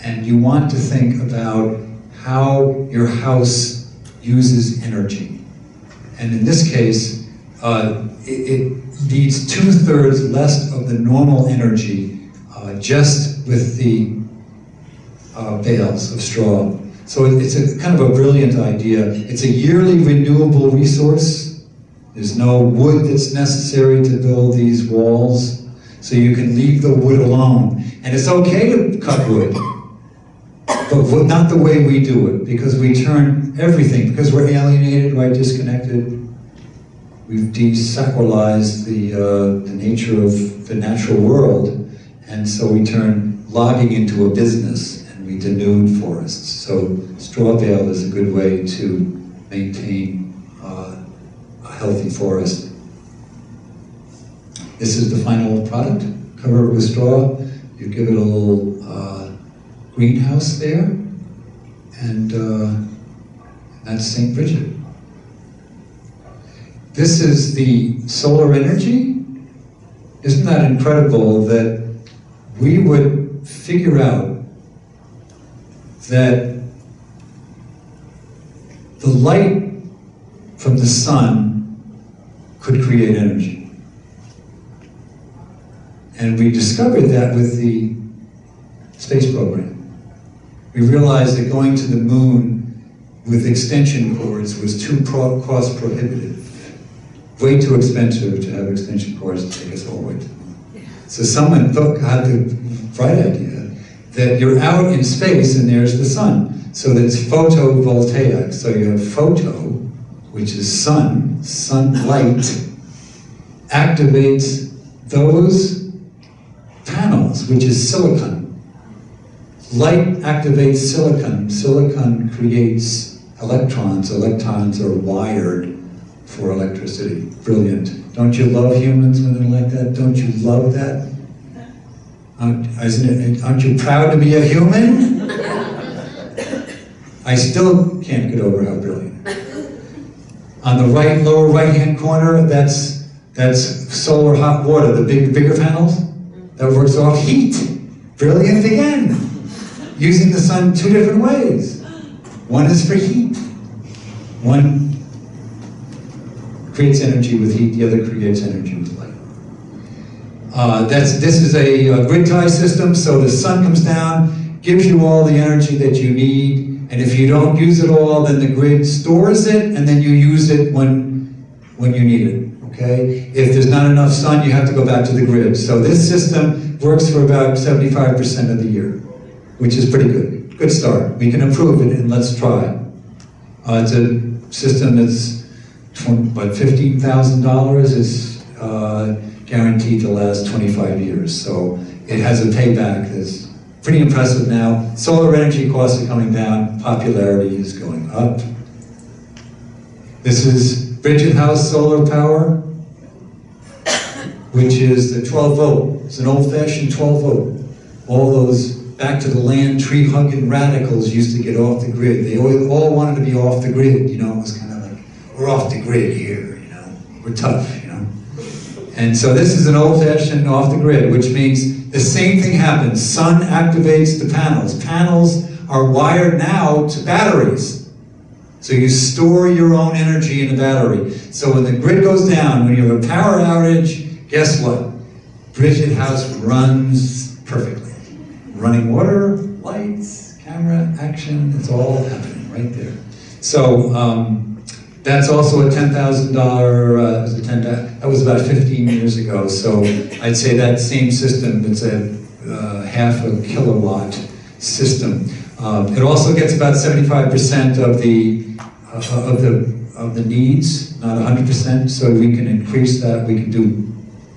and you want to think about how your house uses energy. And in this case, it needs 2/3 less of the normal energy just with the bales of straw. So it's a kind of a brilliant idea. It's a yearly renewable resource. There's no wood that's necessary to build these walls, so you can leave the wood alone. And it's okay to cut wood, but not the way we do it, because we turn everything, because we're alienated, right, disconnected. We've desacralized the nature of the natural world, and so we turn logging into a business, and we denude forests. So straw bale is a good way to maintain a healthy forest. This is the final product, covered with straw. You give it a little greenhouse there, and that's St. Bridget. This is the solar energy. Isn't that incredible that we would figure out that the light from the sun could create energy? And we discovered that with the space program. We realized that going to the moon with extension cords was too cost prohibitive. Way too expensive to have extension cords to take us all the way to the moon. So someone had the bright idea that you're out in space and there's the sun. So that's photovoltaic. So you have photo, which is sunlight, activates those panels, which is silicon. Light activates silicon. Silicon creates electrons. Electrons are wired for electricity. Brilliant. Don't you love humans when they're like that? Don't you love that? Aren't you proud to be a human? I still can't get over how brilliant. On the right, lower right-hand corner, that's solar hot water, the bigger panels. That works off heat. Brilliant again. Using the sun two different ways. One is for heat. One creates energy with heat, the other creates energy with light. This is a grid tie system, so the sun comes down, gives you all the energy that you need, and if you don't use it all, then the grid stores it, and then you use it when you need it, okay? If there's not enough sun, you have to go back to the grid. So this system works for about 75% of the year, which is pretty good. Good start. We can improve it, and let's try. It's a system that's about $15,000 is guaranteed to last 25 years. So it has a payback that's pretty impressive now. Solar energy costs are coming down, popularity is going up. This is Bridget House solar power, which is the 12 volt. It's an old-fashioned 12 volt. All those back to the land tree-hugging radicals used to get off the grid. They all wanted to be off the grid, you know, it was kind of like, we're off the grid here, you know, we're tough, you know. And so this is an old-fashioned off the grid, which means the same thing happens. Sun activates the panels. Panels are wired now to batteries. So you store your own energy in the battery. So when the grid goes down, when you have a power outage, guess what? Bridget House runs perfectly. Running water, lights, camera, action, it's all happening right there. So that's also a $10,000, that was about 15 years ago. So I'd say that same system, it's a half a kilowatt system. It also gets about 75% of the needs, not 100%. So we can increase that. We can do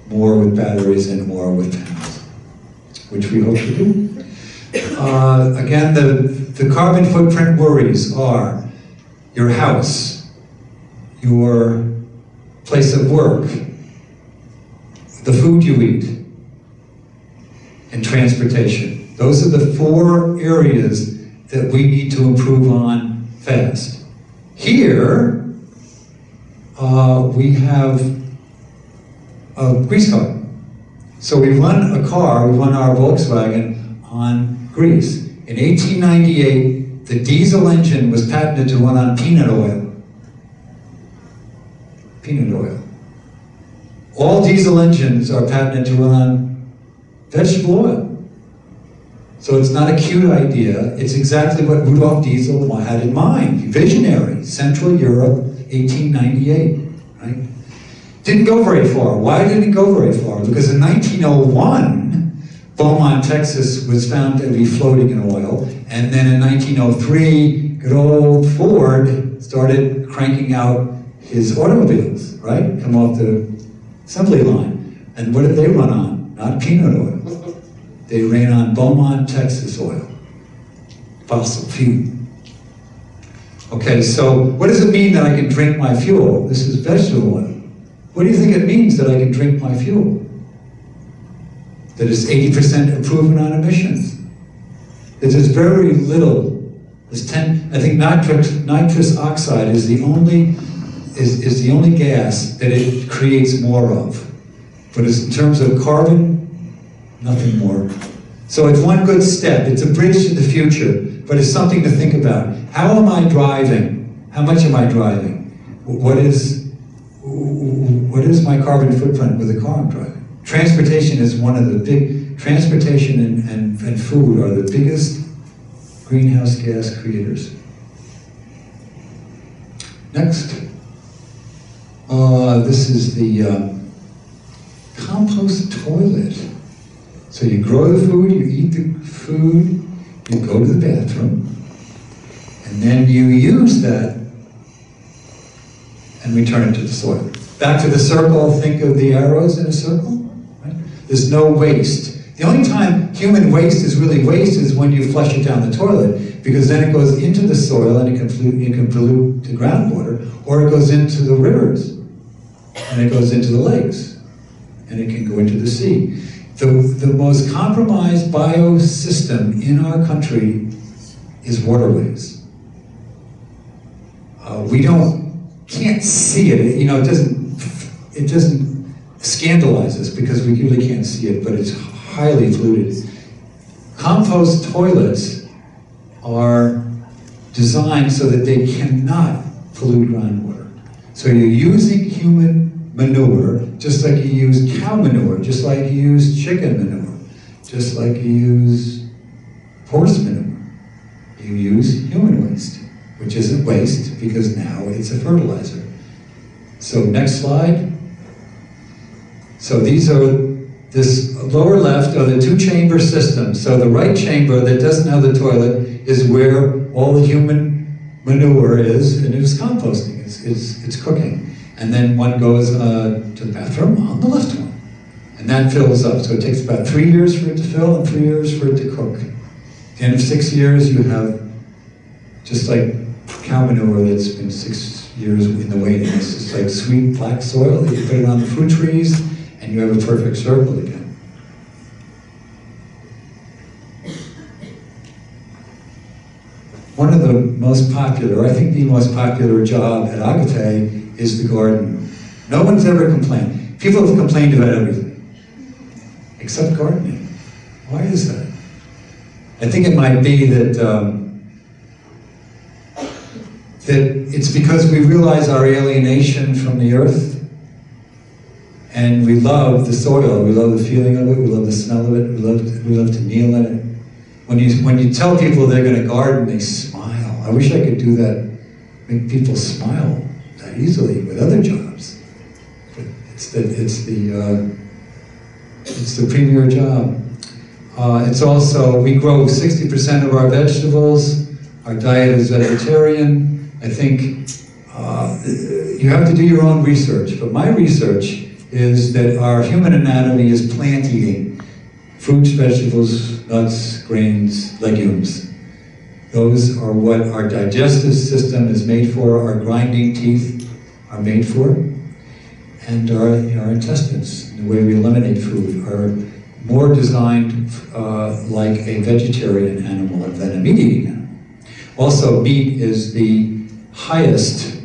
more with batteries and more with panels, which we hope to do. Again, the carbon footprint worries are your house, your place of work, the food you eat, and transportation. Those are the 4 areas that we need to improve on fast. Here, we have a grease car. So we run a car, we run our Volkswagen on grease. In 1898, the diesel engine was patented to run on peanut oil. Peanut oil. All diesel engines are patented to run on vegetable oil. So it's not a cute idea, it's exactly what Rudolf Diesel had in mind. Visionary, Central Europe, 1898, right? Didn't go very far. Why didn't it go very far? Because in 1901, Beaumont, Texas was found to be floating in oil, and then in 1903, good old Ford started cranking out his automobiles, right? Come off the assembly line. And what did they run on? Not peanut oil. They ran on Beaumont, Texas oil. Fossil fuel. Okay, so what does it mean that I can drink my fuel? This is vegetable oil. What do you think it means that I can drink my fuel? That it's 80% improvement on emissions. That there's very little. There's 10. I think nitrous oxide is the only gas that it creates more of. But in terms of carbon, nothing more. So it's one good step. It's a bridge to the future, but it's something to think about. How am I driving? How much am I driving? What is my carbon footprint with the car I'm driving? Transportation is one of the big, transportation and food are the biggest greenhouse gas creators. Next. This is the compost toilet. So you grow the food, you eat the food, you go to the bathroom, and then you use that and return it to the soil. Back to the circle, think of the arrows in a circle. Right? There's no waste. The only time human waste is really waste is when you flush it down the toilet, because then it goes into the soil and it can pollute the groundwater, or it goes into the rivers, and it goes into the lakes, and it can go into the sea. The most compromised biosystem in our country is waterways. We can't see it. You know, it doesn't scandalize us because we really can't see it, but it's highly polluted. Compost toilets are designed so that they cannot pollute groundwater. So you're using human manure, just like you use cow manure, just like you use chicken manure, just like you use horse manure. You use human waste, which isn't waste because now it's a fertilizer. So next slide. So these are, this lower left are the two-chamber systems. So the right chamber that doesn't have the toilet is where all the human manure is, and it's composting, it's cooking. And then one goes to the bathroom on the left one. And that fills up. So it takes about 3 years for it to fill and 3 years for it to cook. At the end of 6 years, you have, just like cow manure that's been 6 years in the waiting. It's just like sweet black soil. You put it on the fruit trees, and you have a perfect circle again. One of the most popular, I think the most popular job at Agape is the garden. No one's ever complained. People have complained about everything, except gardening. Why is that? I think it might be that it's because we realize our alienation from the earth, and we love the soil, we love the feeling of it, we love the smell of it, we love to kneel in it. When you tell people they're going to garden, they smile. I wish I could do that, make people smile that easily with other jobs. But it's the premier job. It's also, we grow 60% of our vegetables. Our diet is vegetarian. I think you have to do your own research, but my research is that our human anatomy is plant eating. Fruits, vegetables, nuts, grains, legumes. Those are what our digestive system is made for, our grinding teeth are made for, and our intestines, the way we eliminate food, are more designed like a vegetarian animal than a meat-eating animal. Also, meat is the highest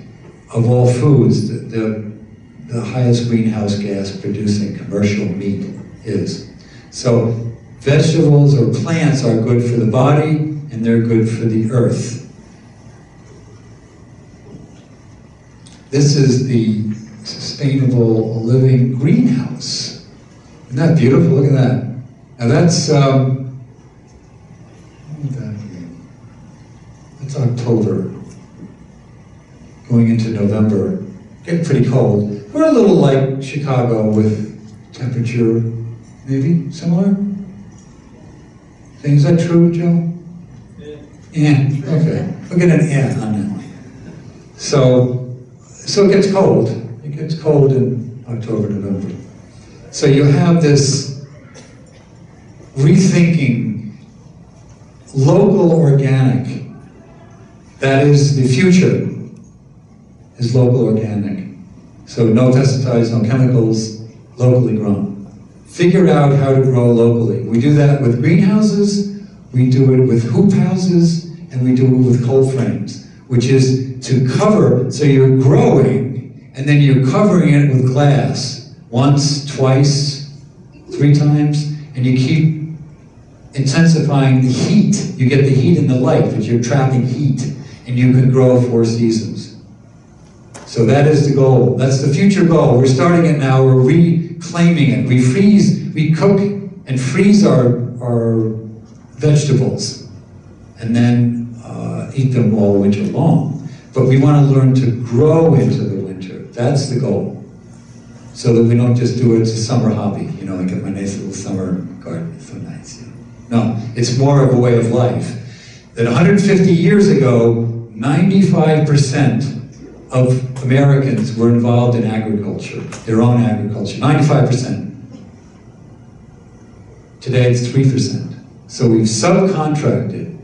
of all foods, the highest greenhouse gas producing commercial meat is. So vegetables or plants are good for the body, and they're good for the earth. This is the Sustainable Living Greenhouse. Isn't that beautiful? Look at that. Now that's, that's October, going into November. Getting pretty cold. we're a little like Chicago with temperature, maybe similar. Is that true, Joe? Yeah. Okay. We'll get an yeah on that one. So it gets cold. It gets cold in October, November. So you have this rethinking, local organic. That is the future, is local organic. So no pesticides, no chemicals, locally grown. Figure out how to grow locally. We do that with greenhouses, we do it with hoop houses, and we do it with cold frames, which is to cover, so you're growing, and then you're covering it with glass, once, twice, 3 times, and you keep intensifying the heat. You get the heat and the light, but you're trapping heat, and you can grow 4 seasons. So that is the goal. That's the future goal. We're starting it now. We're reclaiming it. We freeze, we cook and freeze our vegetables, and then eat them all winter long. But we want to learn to grow into the winter. That's the goal. So that we don't just do it as a summer hobby. You know, like my nice little summer garden. It's so nice. You know? No, it's more of a way of life. That 150 years ago, 95% of Americans were involved in agriculture, their own agriculture, 95%. Today it's 3%. So we've subcontracted,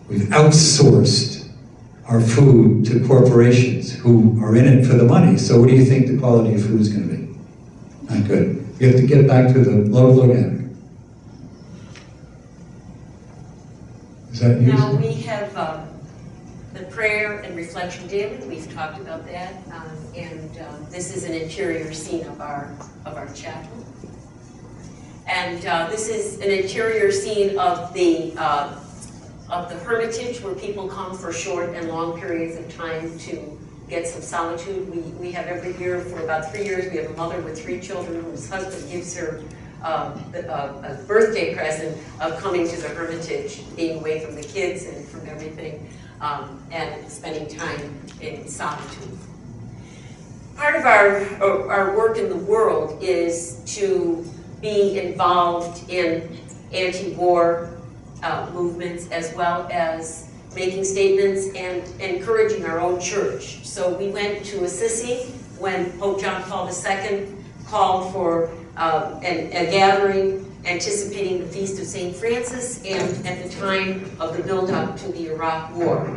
we've outsourced our food to corporations who are in it for the money. So what do you think the quality of food is going to be? Not good. We have to get back to the local organic. Is that you? Now we have the prayer and reflection daily. We've talked about that, and this is an interior scene of our chapel. And this is an interior scene of the Hermitage, where people come for short and long periods of time to get some solitude. We have every year for about 3 years. We have a mother with 3 children whose husband gives her a birthday present of coming to the Hermitage, being away from the kids and from everything, and spending time in solitude. Part of our work in the world is to be involved in anti-war movements, as well as making statements and encouraging our own church. So we went to Assisi when Pope John Paul II called for a gathering anticipating the Feast of St. Francis and at the time of the build-up to the Iraq War.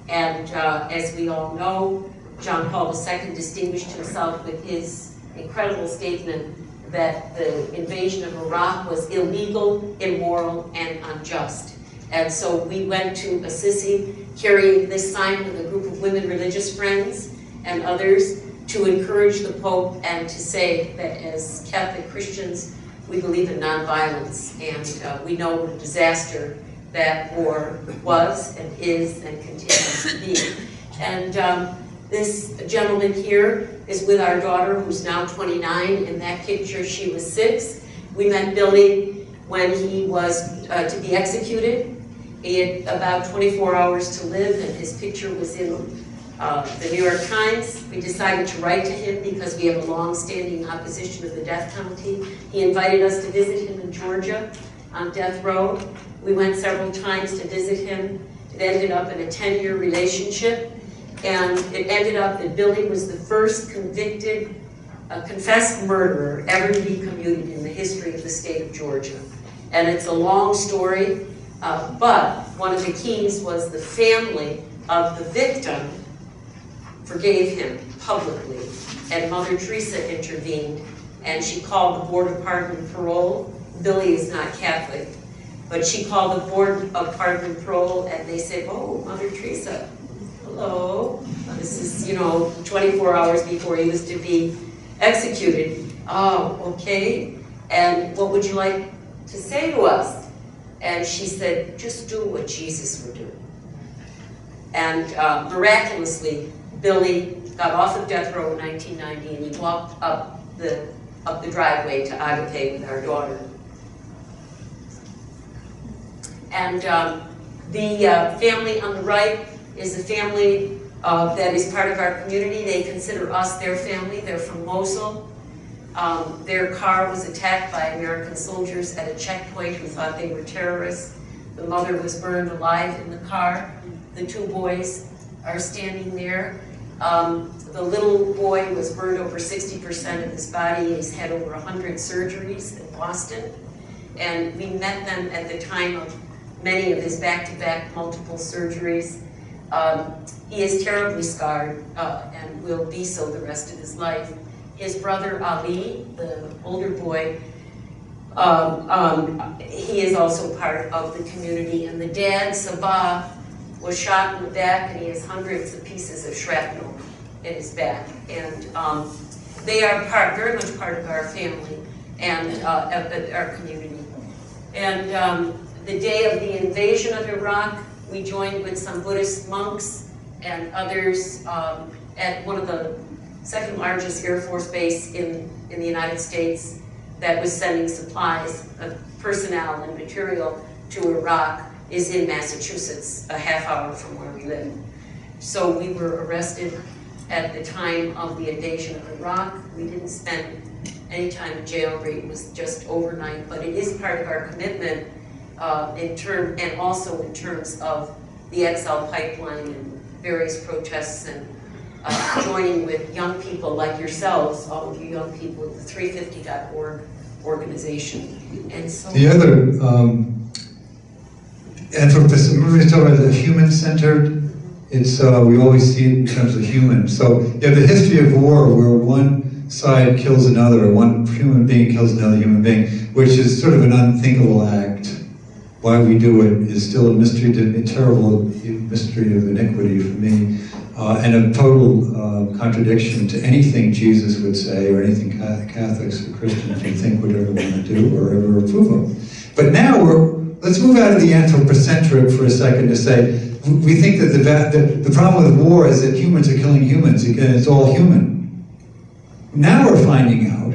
And as we all know, John Paul II distinguished himself with his incredible statement that the invasion of Iraq was illegal, immoral, and unjust. And so we went to Assisi carrying this sign with a group of women religious friends and others to encourage the Pope and to say that as Catholic Christians, we believe in nonviolence, and we know what a disaster that war was and is and continues to be. And this gentleman here is with our daughter, who's now 29. In that picture, she was 6. We met Billy when he was to be executed. He had about 24 hours to live, and his picture was in the New York Times. We decided to write to him because we have a long-standing opposition of the death penalty. He invited us to visit him in Georgia on death row. We went several times to visit him. It ended up in a 10-year relationship. And it ended up that Billy was the first convicted, confessed murderer ever to be commuted in the history of the state of Georgia. And it's a long story, but one of the keys was the family of the victim forgave him publicly. And Mother Teresa intervened, and she called the Board of Pardon and Parole. Billy is not Catholic, but she called the Board of Pardon and Parole, and they said, "Oh, Mother Teresa, hello." This is, 24 hours before he was to be executed. "Oh, okay. And what would you like to say to us?" And she said, "Just do what Jesus would do." And miraculously, Billy got off of death row in 1990, and he walked up the driveway to Agape with our daughter. And the family on the right is the family that is part of our community. They consider us their family. They're from Mosul. Their car was attacked by American soldiers at a checkpoint who thought they were terrorists. The mother was burned alive in the car. The two boys are standing there. The little boy was burned over 60% of his body. He's had over 100 surgeries in Boston. And we met them at the time of many of his back-to-back multiple surgeries. He is terribly scarred and will be so the rest of his life. His brother Ali, the older boy, he is also part of the community. And the dad, Sabah, was shot in the back, and he has hundreds of pieces of shrapnel in his back. And they are very much part of our family and our community. And the day of the invasion of Iraq, we joined with some Buddhist monks and others at one of the second largest Air Force base in the United States that was sending supplies, personnel and material to Iraq, is in Massachusetts, a half hour from where we live. So we were arrested at the time of the invasion of Iraq. We didn't spend any time in jail. It was just overnight, but it is part of our commitment and also in terms of the Exile pipeline and various protests and joining with young people like yourselves, all of you young people, the 350.org organization. And so the other anthropocentrism, remember we talk about the human-centered? It's we always see it in terms of human. So you have the history of war where one side kills another, or one human being kills another human being, which is sort of an unthinkable act. Why we do it is still a mystery, a terrible mystery of iniquity for me, and a total contradiction to anything Jesus would say, or anything Catholics or Christians would think would ever want to do or ever approve of. But now let's move out of the anthropocentric for a second to say, we think that the problem with war is that humans are killing humans, again, it's all human. Now we're finding out,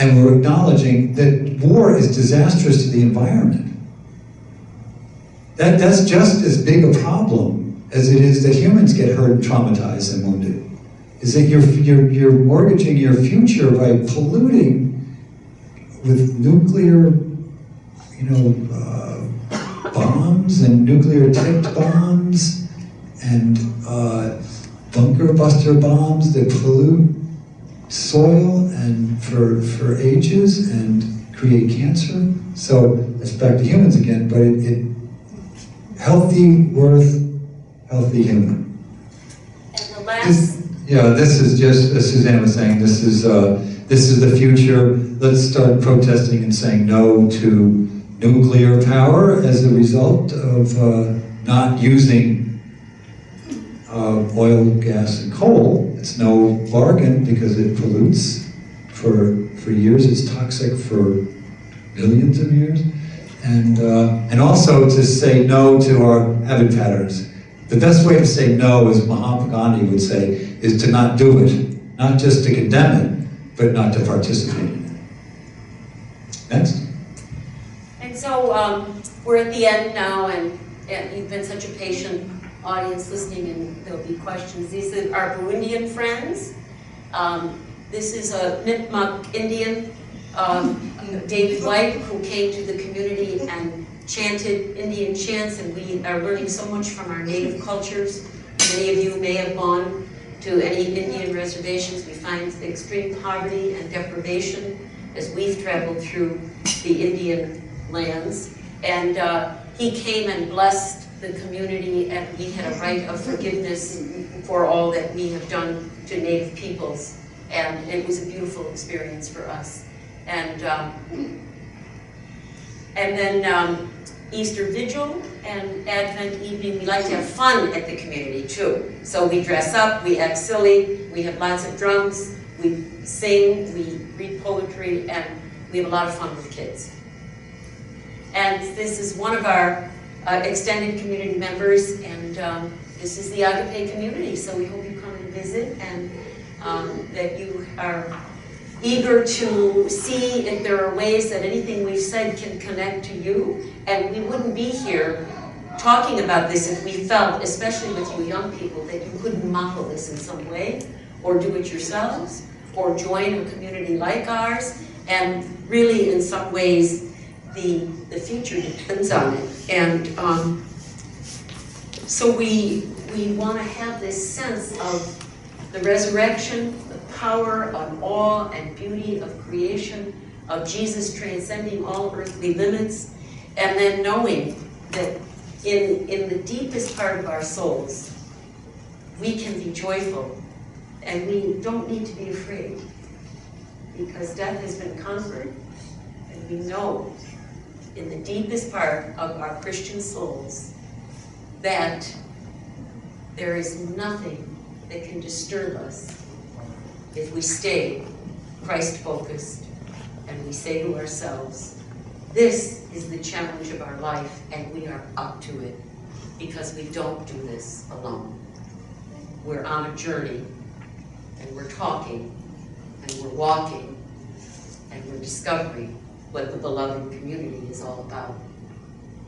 and we're acknowledging that war is disastrous to the environment. That's just as big a problem as it is that humans get hurt, traumatized, and wounded. Is that you're mortgaging your future by polluting with nuclear, bombs and nuclear-tipped bombs and bunker buster bombs that pollute soil and for ages and create cancer. So it's back to humans again, but it healthy worth, healthy human. And the last... This is just, as Suzanne was saying, this is the future. Let's start protesting and saying no to nuclear power as a result of not using oil, gas, and coal. It's no bargain because it pollutes for years. It's toxic for millions of years. And also to say no to our habit patterns. The best way to say no, as Mahatma Gandhi would say, is to not do it. Not just to condemn it, but not to participate in it. Next. And so we're at the end now, and you've been such a patient audience listening, and there'll be questions. These are our Burundian friends. This is a Nipmuc Indian, David White, who came to the community and chanted Indian chants, and we are learning so much from our native cultures. Many of you may have gone to any Indian reservations. We find extreme poverty and deprivation as we've traveled through the Indian lands. And he came and blessed the community, and we had a right of forgiveness for all that we have done to Native peoples. And it was a beautiful experience for us. And then Easter Vigil and Advent evening, we like to have fun at the community too. So we dress up, we act silly, we have lots of drums, we sing, we read poetry, and we have a lot of fun with kids. And this is one of our extended community members, and this is the Agape community. So we hope you come and visit, and that you are eager to see if there are ways that anything we've said can connect to you. And we wouldn't be here talking about this if we felt, especially with you young people, that you couldn't model this in some way, or do it yourselves, or join a community like ours, and really in some ways the future depends on it. And so we want to have this sense of the resurrection, the power of awe and beauty of creation, of Jesus transcending all earthly limits, and then knowing that in the deepest part of our souls, we can be joyful, and we don't need to be afraid, because death has been conquered, and we know in the deepest part of our Christian souls that there is nothing that can disturb us if we stay Christ-focused and we say to ourselves, this is the challenge of our life, and we are up to it, because we don't do this alone. We're on a journey, and we're talking, and we're walking, and we're discovering what the beloved community is all about.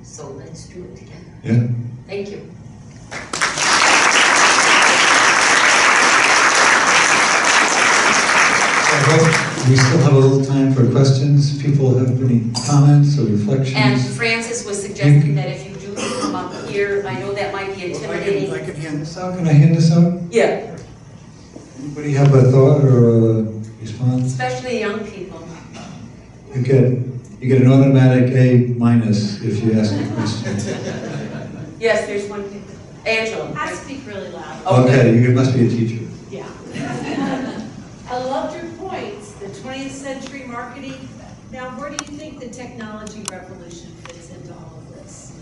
So let's do it together. Yeah. Thank you. We still have a little time for questions. People have any comments or reflections? And Francis was suggesting that if you do come up here, I know that might be intimidating. I can hand this out. Can I hand this out? Yeah, Anybody have a thought or a response? especially young people. You get an automatic A- if you ask a question. Yes, there's one. Angela. I speak really loud. Okay, you must be a teacher. Yeah. I loved your points, the 20th century marketing. Now, where do you think the technology revolution fits into all of this?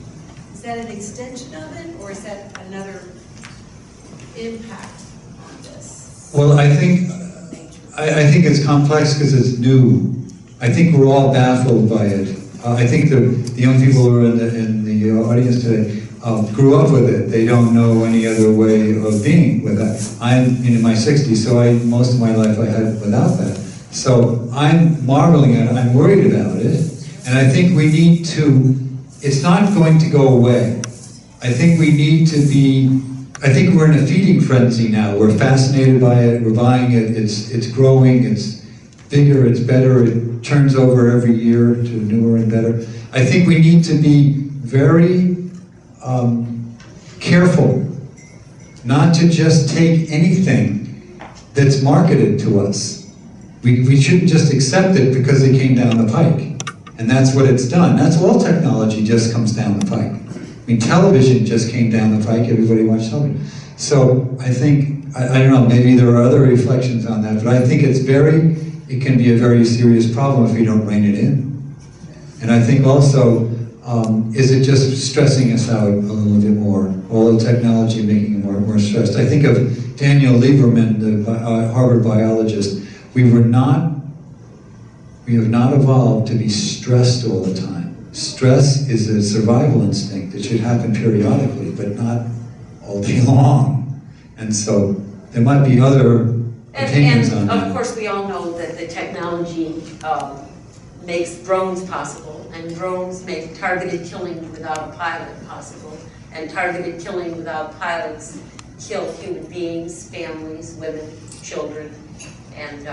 Is that an extension of it, or is that another impact on this? Well, I think it's complex because it's new. I think we're all baffled by it. I think the young people who are in the audience today grew up with it. They don't know any other way of being with that. I'm in my 60s, so most of my life I had without that. So I'm marveling at it. I'm worried about it, and I think we need to. It's not going to go away. I think we need to be. I think we're in a feeding frenzy now. We're fascinated by it. We're buying it. It's growing. It's bigger. It's better. It turns over every year to newer and better. I think we need to be very careful not to just take anything that's marketed to us. We shouldn't just accept it because it came down the pike. And that's what it's done. That's all technology just comes down the pike. I mean, television just came down the pike. Everybody watched television. So I think, I don't know, maybe there are other reflections on that, but I think it can be a very serious problem if we don't rein it in. And I think also, is it just stressing us out a little bit more? All the technology making it more stressed. I think of Daniel Lieberman, the Harvard biologist. We have not evolved to be stressed all the time. Stress is a survival instinct that should happen periodically, but not all day long. And so there might be other opinions on that. And of course, we all know that the technology makes drones possible, and drones make targeted killing without a pilot possible, and targeted killing without pilots kill human beings, families, women, children, and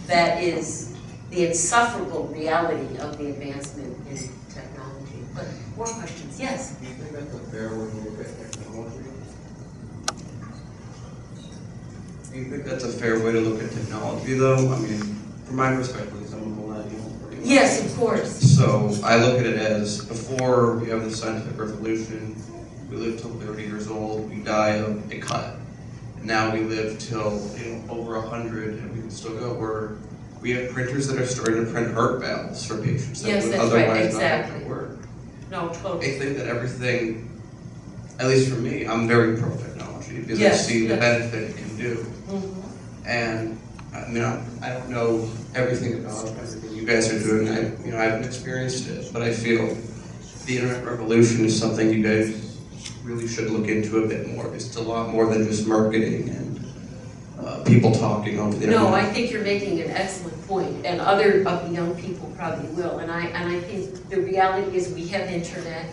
that is the insufferable reality of the advancement in technology. But more questions? Yes? Do you think that's a fair way to look at technology? Do you think that's a fair way to look at technology, though? I mean, from my perspective, I'm a millennial. Yes, of course. So I look at it as before we have the scientific revolution, we live till 30 years old, we die of a cut. And now we live till over 100, and we can still go. We have printers that are starting to print heart valves for patients that Yes, would that's otherwise right, not have exactly. to work. No, totally. I think that everything, at least for me, I'm very pro technology because I Yes, see the yes. benefit it can do. Mhm. And I mean, I don't know everything about everything you guys are doing. I haven't experienced it, but I feel the internet revolution is something you guys really should look into a bit more. It's a lot more than just marketing and people talking over the internet. No, I think you're making an excellent point, and other of the young people probably will. And I think the reality is we have internet,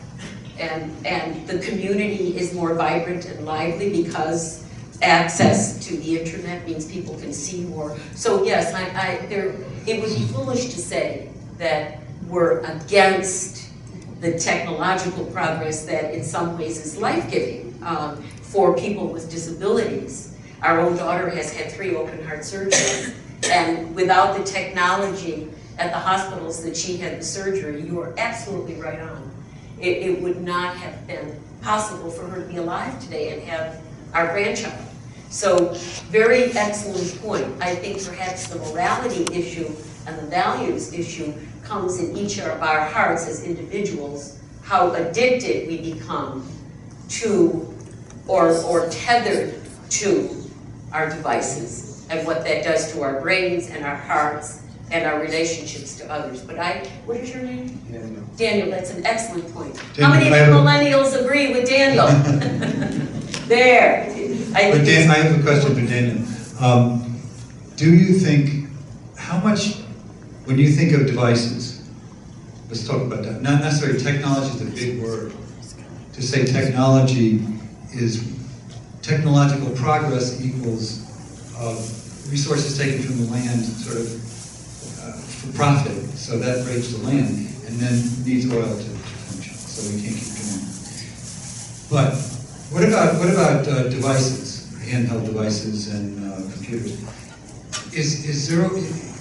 and the community is more vibrant and lively because access to the internet means people can see more. So yes, it would be foolish to say that we're against the technological progress that in some ways is life-giving for people with disabilities. Our own daughter has had 3 open heart surgeries, and without the technology at the hospitals that she had the surgery, you are absolutely right on. It would not have been possible for her to be alive today and have our grandchild. So, very excellent point. I think perhaps the morality issue and the values issue comes in each of our hearts as individuals, how addicted we become to or tethered to our devices and what that does to our brains and our hearts and our relationships to others. But what is your name? Daniel. Daniel, that's an excellent point. Daniel, How many of the millennials agree with Daniel? There. I have a question for Daniel. Do you think, how much, when you think of devices, let's talk about that. Not necessarily technology is a big word. To say technology is, technological progress equals resources taken from the land sort of for profit, so that breaks the land, and then needs oil to function, so we can't keep going. But what about devices, handheld devices and computers? Is there?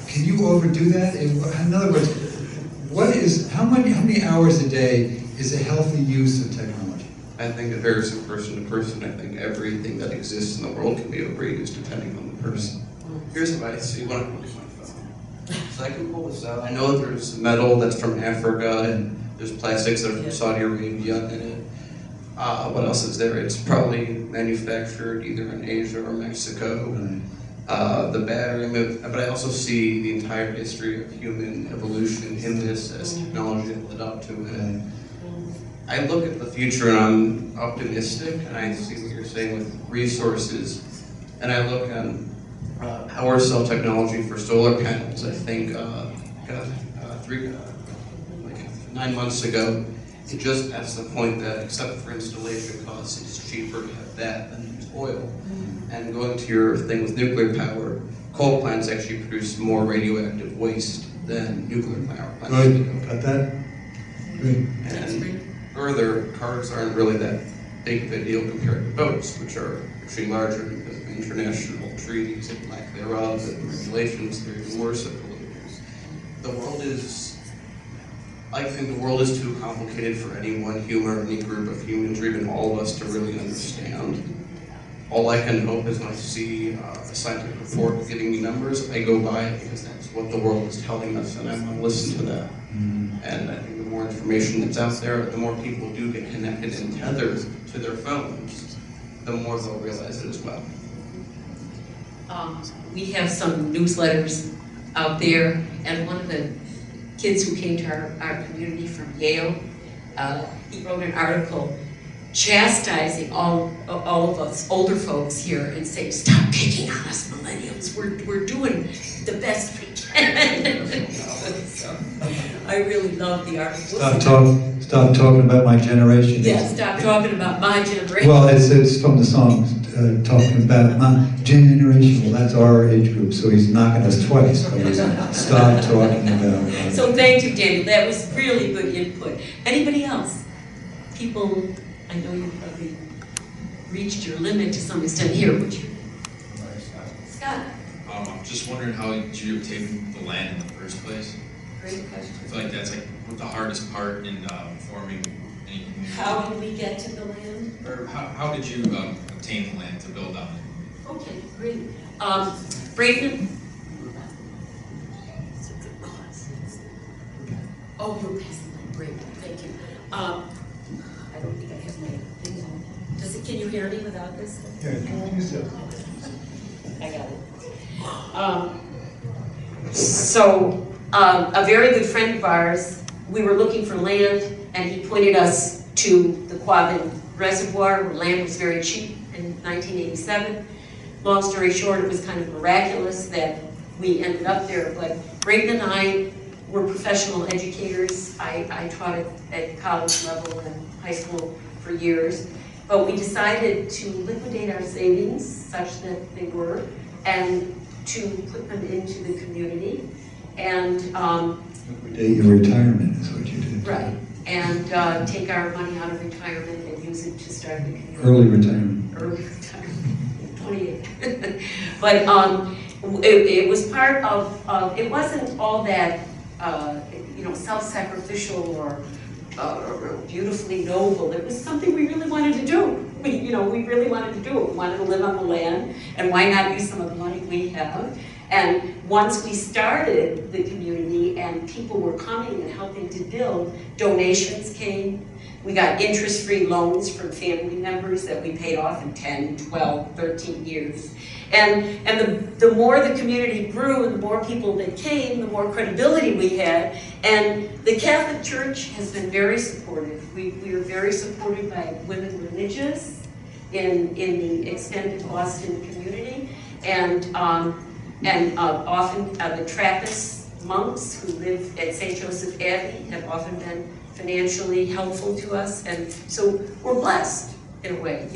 Can you overdo that? In other words, how many hours a day is a healthy use of technology? I think it varies from person to person. I think everything that exists in the world can be overused depending on the person. Here's what I see when I look at my phone. So I can pull this out. I know there's metal that's from Africa, and there's plastics that are from Saudi Arabia in it. What else is there? It's probably manufactured either in Asia or Mexico. The battery, but I also see the entire history of human evolution in this as technology that led up to it. I look at the future and I'm optimistic, and I see what you're saying with resources, and I look at power cell technology for solar panels. I think 9 months ago, it just passed the point that, except for installation costs, it's cheaper to have that than use oil. And going to your thing with nuclear power, coal plants actually produce more radioactive waste than nuclear power plants. Good, got that? Good. And further, cars aren't really that big of a deal compared to boats, which are actually larger because of international treaties and lack thereof and regulations. They're even worse at polluters. I think the world is too complicated for any one human or any group of humans or even all of us to really understand. All I can hope is when I see a scientific report giving me numbers, I go by it because that's what the world is telling us, and I want to listen to that. And I think the more information that's out there, the more people do get connected and tethered to their phones, the more they'll realize it as well. We have some newsletters out there, and one of the kids who came to our community from Yale, he wrote an article chastising all of us older folks here and saying, stop picking on us millennials, we're doing the best we can. So, I really love the article. Stop talking about my generation. Yeah, stop talking about my generation. Well, it's from the song, talking about my generation. Well, that's our age group, so he's knocking us twice. But he's stop talking about. So thank you, Daniel. That was really good input. Anybody else? People, I know you probably reached your limit to some extent here, would you? Scott. I'm just wondering how did you obtain the land in the first place? Great question. I feel like that's like the hardest part in forming any community. How did we get to the land? Or how did you obtain the land to build on it? Okay, great. Brayton? Oh, you're passing that. Great, thank you. I don't think I have my thing on. Can you hear me without this? Yeah, you said. I got it. A very good friend of ours, we were looking for land, and he pointed us to the Quabbin Reservoir, where land was very cheap in 1987. Long story short, it was kind of miraculous that we ended up there, but Brayton and I we're professional educators. I taught at college level and high school for years. But we decided to liquidate our savings such that they were, and to put them into the community. And liquidate your retirement is what you did. right, and take our money out of retirement and use it to start the community. Early retirement. Early retirement, 28. But it was part of, it wasn't all that, self-sacrificial or beautifully noble. It was something we really wanted to do. We really wanted to do it. We wanted to live on the land, and why not use some of the money we have? And once we started the community and people were coming and helping to build, donations came. We got interest-free loans from family members that we paid off in 10, 12, 13 years. And the more the community grew and the more people that came, the more credibility we had. And the Catholic Church has been very supportive. We are very supported by women religious in the extended Boston community. And often the Trappist monks who live at St. Joseph Abbey have often been financially helpful to us. And so we're blessed in a way.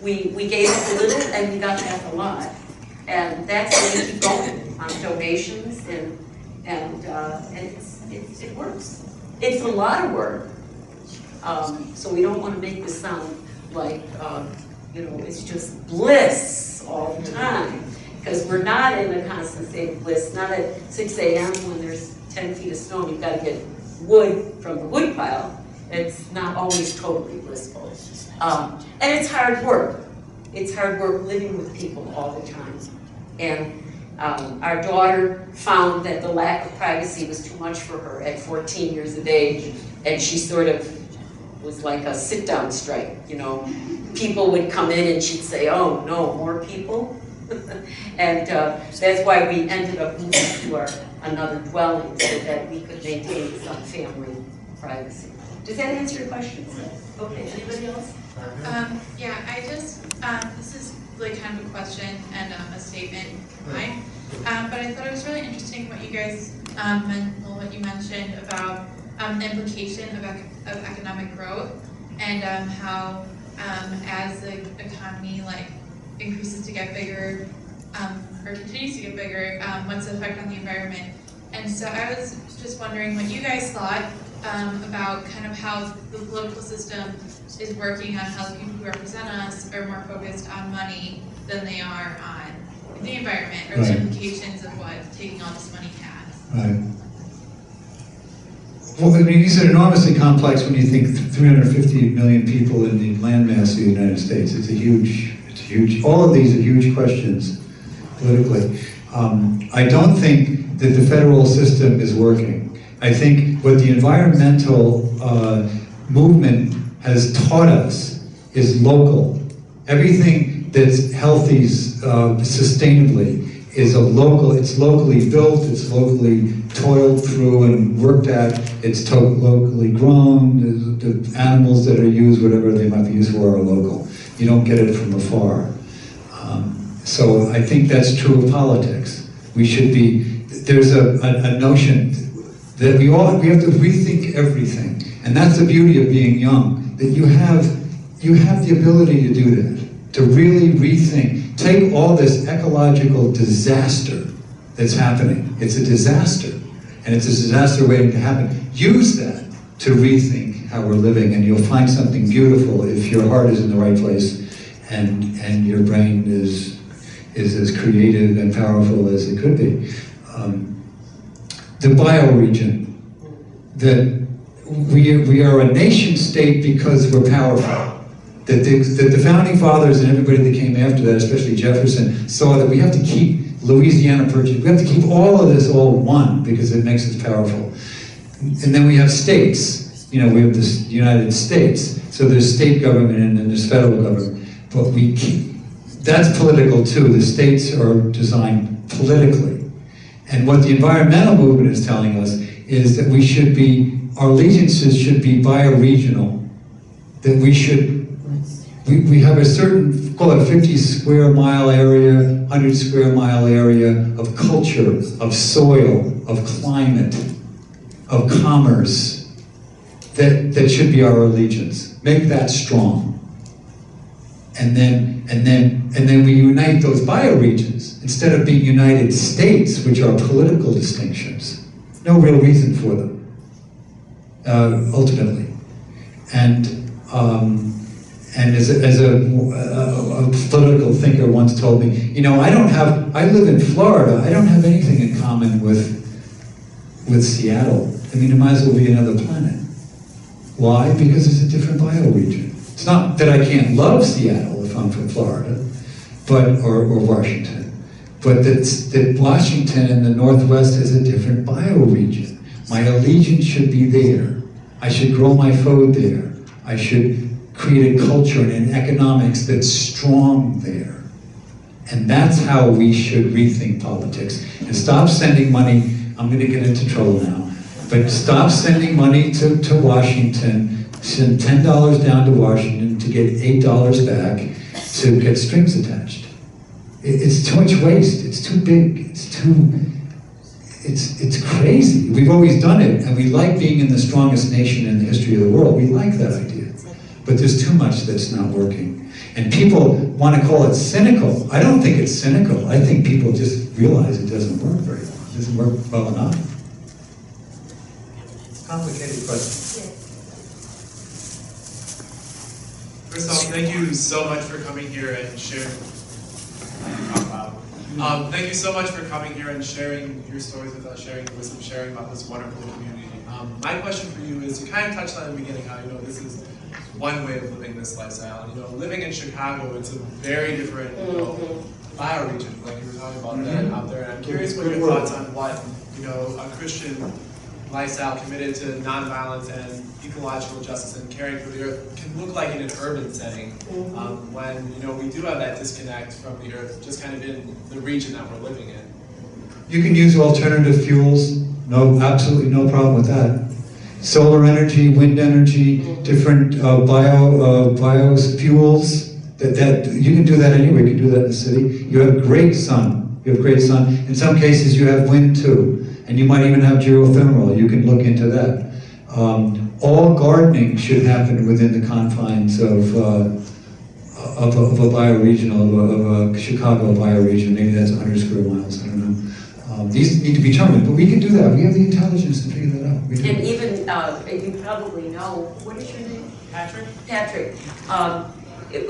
We gave up a little and we got back a lot. And that's why we keep going on donations, and it works. It's a lot of work. So we don't want to make this sound like, it's just bliss all the time. Because we're not in a constant state of bliss, not at 6 a.m. when there's 10 feet of snow and you've got to get wood from the wood pile. It's not always totally blissful. And it's hard work. It's hard work living with people all the time. And our daughter found that the lack of privacy was too much for her at 14 years of age, and she sort of was like a sit-down strike, People would come in and she'd say, oh no, more people? And that's why we ended up moving to another dwelling so that we could maintain some family privacy. Does that answer your question? Okay, anybody else? Yeah, I just, this is like kind of a question and a statement of mine. But I thought it was really interesting what you guys, what you mentioned about the implication of economic growth, and how as the economy increases to get bigger, or continues to get bigger, what's the effect on the environment? And so I was just wondering what you guys thought about kind of how the political system is working on how the people who represent us are more focused on money than they are on the environment, or the implications of what taking all this money has. Right. Well, these are enormously complex when you think 350 million people in the landmass of the United States. It's a huge, all of these are huge questions politically. I don't think that the federal system is working. I think what the environmental movement has taught us is local. Everything that's healthy sustainably is it's locally built, it's locally toiled through and worked at, it's locally grown, the animals that are used, whatever they might be used for, are local. You don't get it from afar. So I think that's true of politics. There's a notion that we have to rethink everything. And that's the beauty of being young, that you have the ability to do that, to really rethink. Take all this ecological disaster that's happening. It's a disaster, and it's a disaster waiting to happen. Use that to rethink how we're living, and you'll find something beautiful if your heart is in the right place and your brain is as creative and powerful as it could be. The bioregion, that we are a nation state because we're powerful. That the founding fathers and everybody that came after that, especially Jefferson, saw that we have to keep Louisiana Purchase, we have to keep all of this all one because it makes us powerful. And then we have states, we have the United States, so there's state government and then there's federal government. But that's political too. The states are designed politically. And what the environmental movement is telling us is that our allegiances should be bioregional, that we have a certain, call it a 50 square mile area, 100 square mile area of culture, of soil, of climate, of commerce that should be our allegiance. Make that strong. And then we unite those bioregions instead of being United States, which are political distinctions. No real reason for them, ultimately. And as a political thinker once told me, you know, I live in Florida, I don't have anything in common with Seattle. I mean, it might as well be another planet. Why? Because it's a different bioregion. It's not that I can't love Seattle if I'm from Florida, or Washington, but that Washington in the Northwest is a different bioregion. My allegiance should be there. I should grow my food there. I should create a culture and an economics that's strong there. And that's how we should rethink politics. And stop sending money, I'm going to get into trouble now, but stop sending money to Washington, send $10 down to Washington to get $8 back to get strings attached. It's too much waste, it's too big, it's crazy. We've always done it, and we like being in the strongest nation in the history of the world. We like that idea. But there's too much that's not working. And people want to call it cynical. I don't think it's cynical. I think people just realize it doesn't work very well. It doesn't work well enough. Complicated question. First off, thank you so much for coming here and sharing. Thank you so much for coming here and sharing your stories with us, sharing your wisdom, sharing about this wonderful community. My question for you is, you kind of touched on in the beginning how, you know, this is one way of living this lifestyle. You know, living in Chicago, it's a very different, you know, bioregion, like you were talking about that out there. And I'm curious what your thoughts on what, you know, a Christian lifestyle committed to nonviolence and ecological justice and caring for the earth can look like in an urban setting, when, you know, we do have that disconnect from the earth, just kind of in the region that we're living in. You can use alternative fuels. No, absolutely no problem with that. Solar energy, wind energy, different biofuels. That you can do that anywhere. You can do that in the city. You have great sun. You have great sun. In some cases, you have wind too, and you might even have geothermal. You can look into that. All gardening should happen within the confines of a bioregional, of a Chicago bioregion. Maybe that's 100 square miles. I don't know. These need to be determined, but we can do that. We have the intelligence to figure that out. We do. And even, you probably know, what is your name? Patrick? Patrick.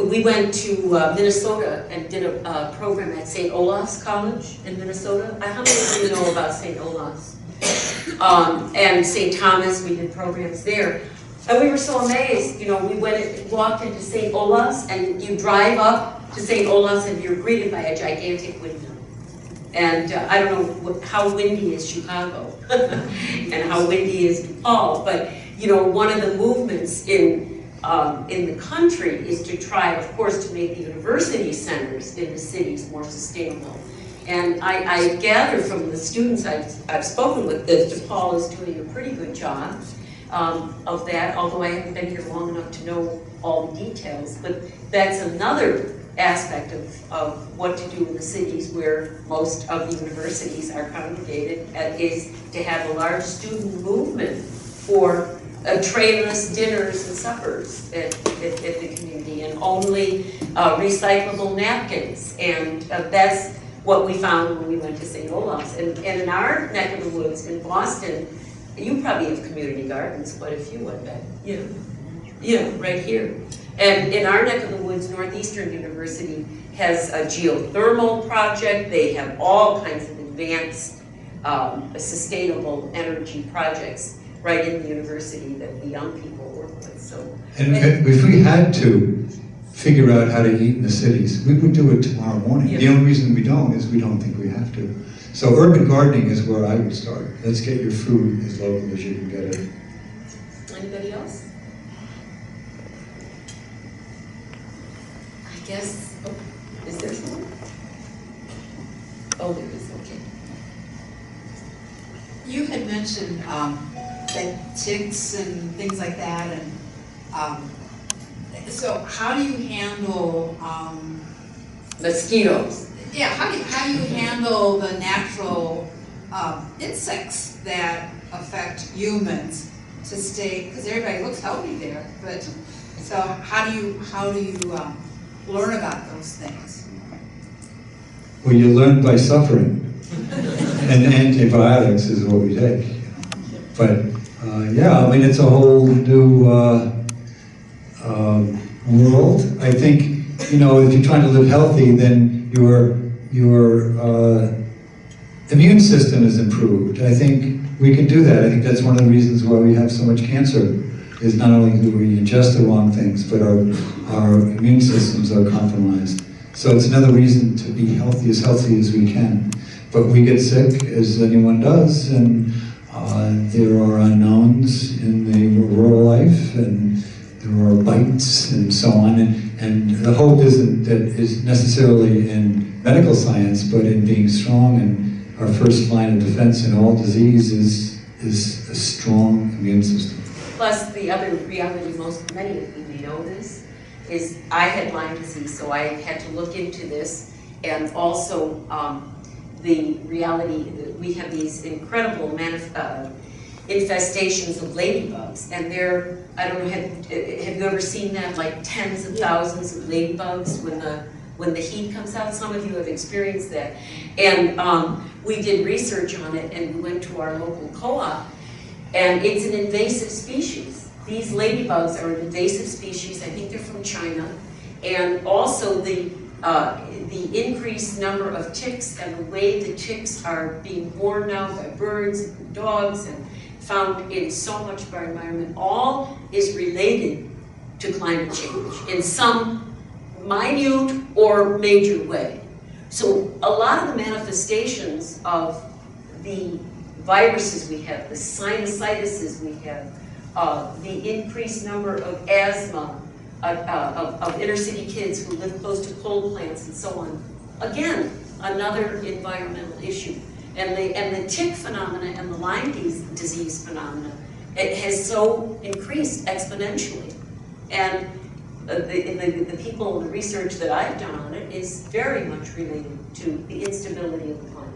We went to Minnesota and did a program at St. Olaf's College in Minnesota. How many of you know about St. Olaf's? And St. Thomas, we did programs there. And we were so amazed, you know, we walked into St. Olaf's, and you drive up to St. Olaf's and you're greeted by a gigantic windmill. And I don't know how windy is Chicago and how windy is DePaul, but you know, one of the movements in the country is to try, of course, to make the university centers in the cities more sustainable. And I gather from the students I've spoken with that DePaul is doing a pretty good job of that, although I haven't been here long enough to know all the details. But that's another aspect of what to do in the cities where most of the universities are congregated, is to have a large student movement for trayless dinners and suppers at the community, and only recyclable napkins. And that's what we found when we went to St. Olaf's. And in our neck of the woods in Boston, you probably have community gardens, quite a few, I bet. Yeah, right here. And in our neck of the woods, Northeastern University has a geothermal project. They have all kinds of advanced sustainable energy projects right in the university that the young people work with. So, and if we had to figure out how to eat in the cities, we would do it tomorrow morning. Yeah. The only reason we don't is we don't think we have to. So urban gardening is where I would start. Let's get your food as local as you can get it. Anybody else? I guess, is there someone? Oh, there is, okay. You had mentioned that ticks and things like that, and so how do you handle mosquitoes? Yeah, how do you handle the natural insects that affect humans to stay, because everybody looks healthy there, but, so how do you learn about those things? Well, you learn by suffering. And antibiotics is what we take. But, yeah, I mean, it's a whole new world. I think, you know, if you're trying to live healthy, then your immune system is improved. I think we can do that. I think that's one of the reasons why we have so much cancer, is not only do we ingest the wrong things, but our immune systems are compromised. So it's another reason to be healthy as we can. But we get sick, as anyone does, and there are unknowns in the rural life, and there are bites and so on. And the hope isn't that is necessarily in medical science, but in being strong. And our first line of defense in all disease is a strong immune system. Plus, the other reality, many of you may know this, is I had Lyme disease, so I had to look into this, and also the reality that we have these incredible infestations of ladybugs, and they're, I don't know, have you ever seen that, like tens of thousands of ladybugs when the heat comes out? Some of you have experienced that. And we did research on it, and we went to our local co-op, and it's an invasive species. These ladybugs are an invasive species. I think they're from China. And also the increased number of ticks and the way the ticks are being borne now by birds and dogs and found in so much of our environment, all is related to climate change in some minute or major way. So a lot of the manifestations of the viruses we have, the sinusitis we have, the increased number of asthma, of inner city kids who live close to coal plants and so on. Again, another environmental issue. And the tick phenomena and the Lyme disease phenomena, it has so increased exponentially. And the people, the research that I've done on it is very much related to the instability of the climate.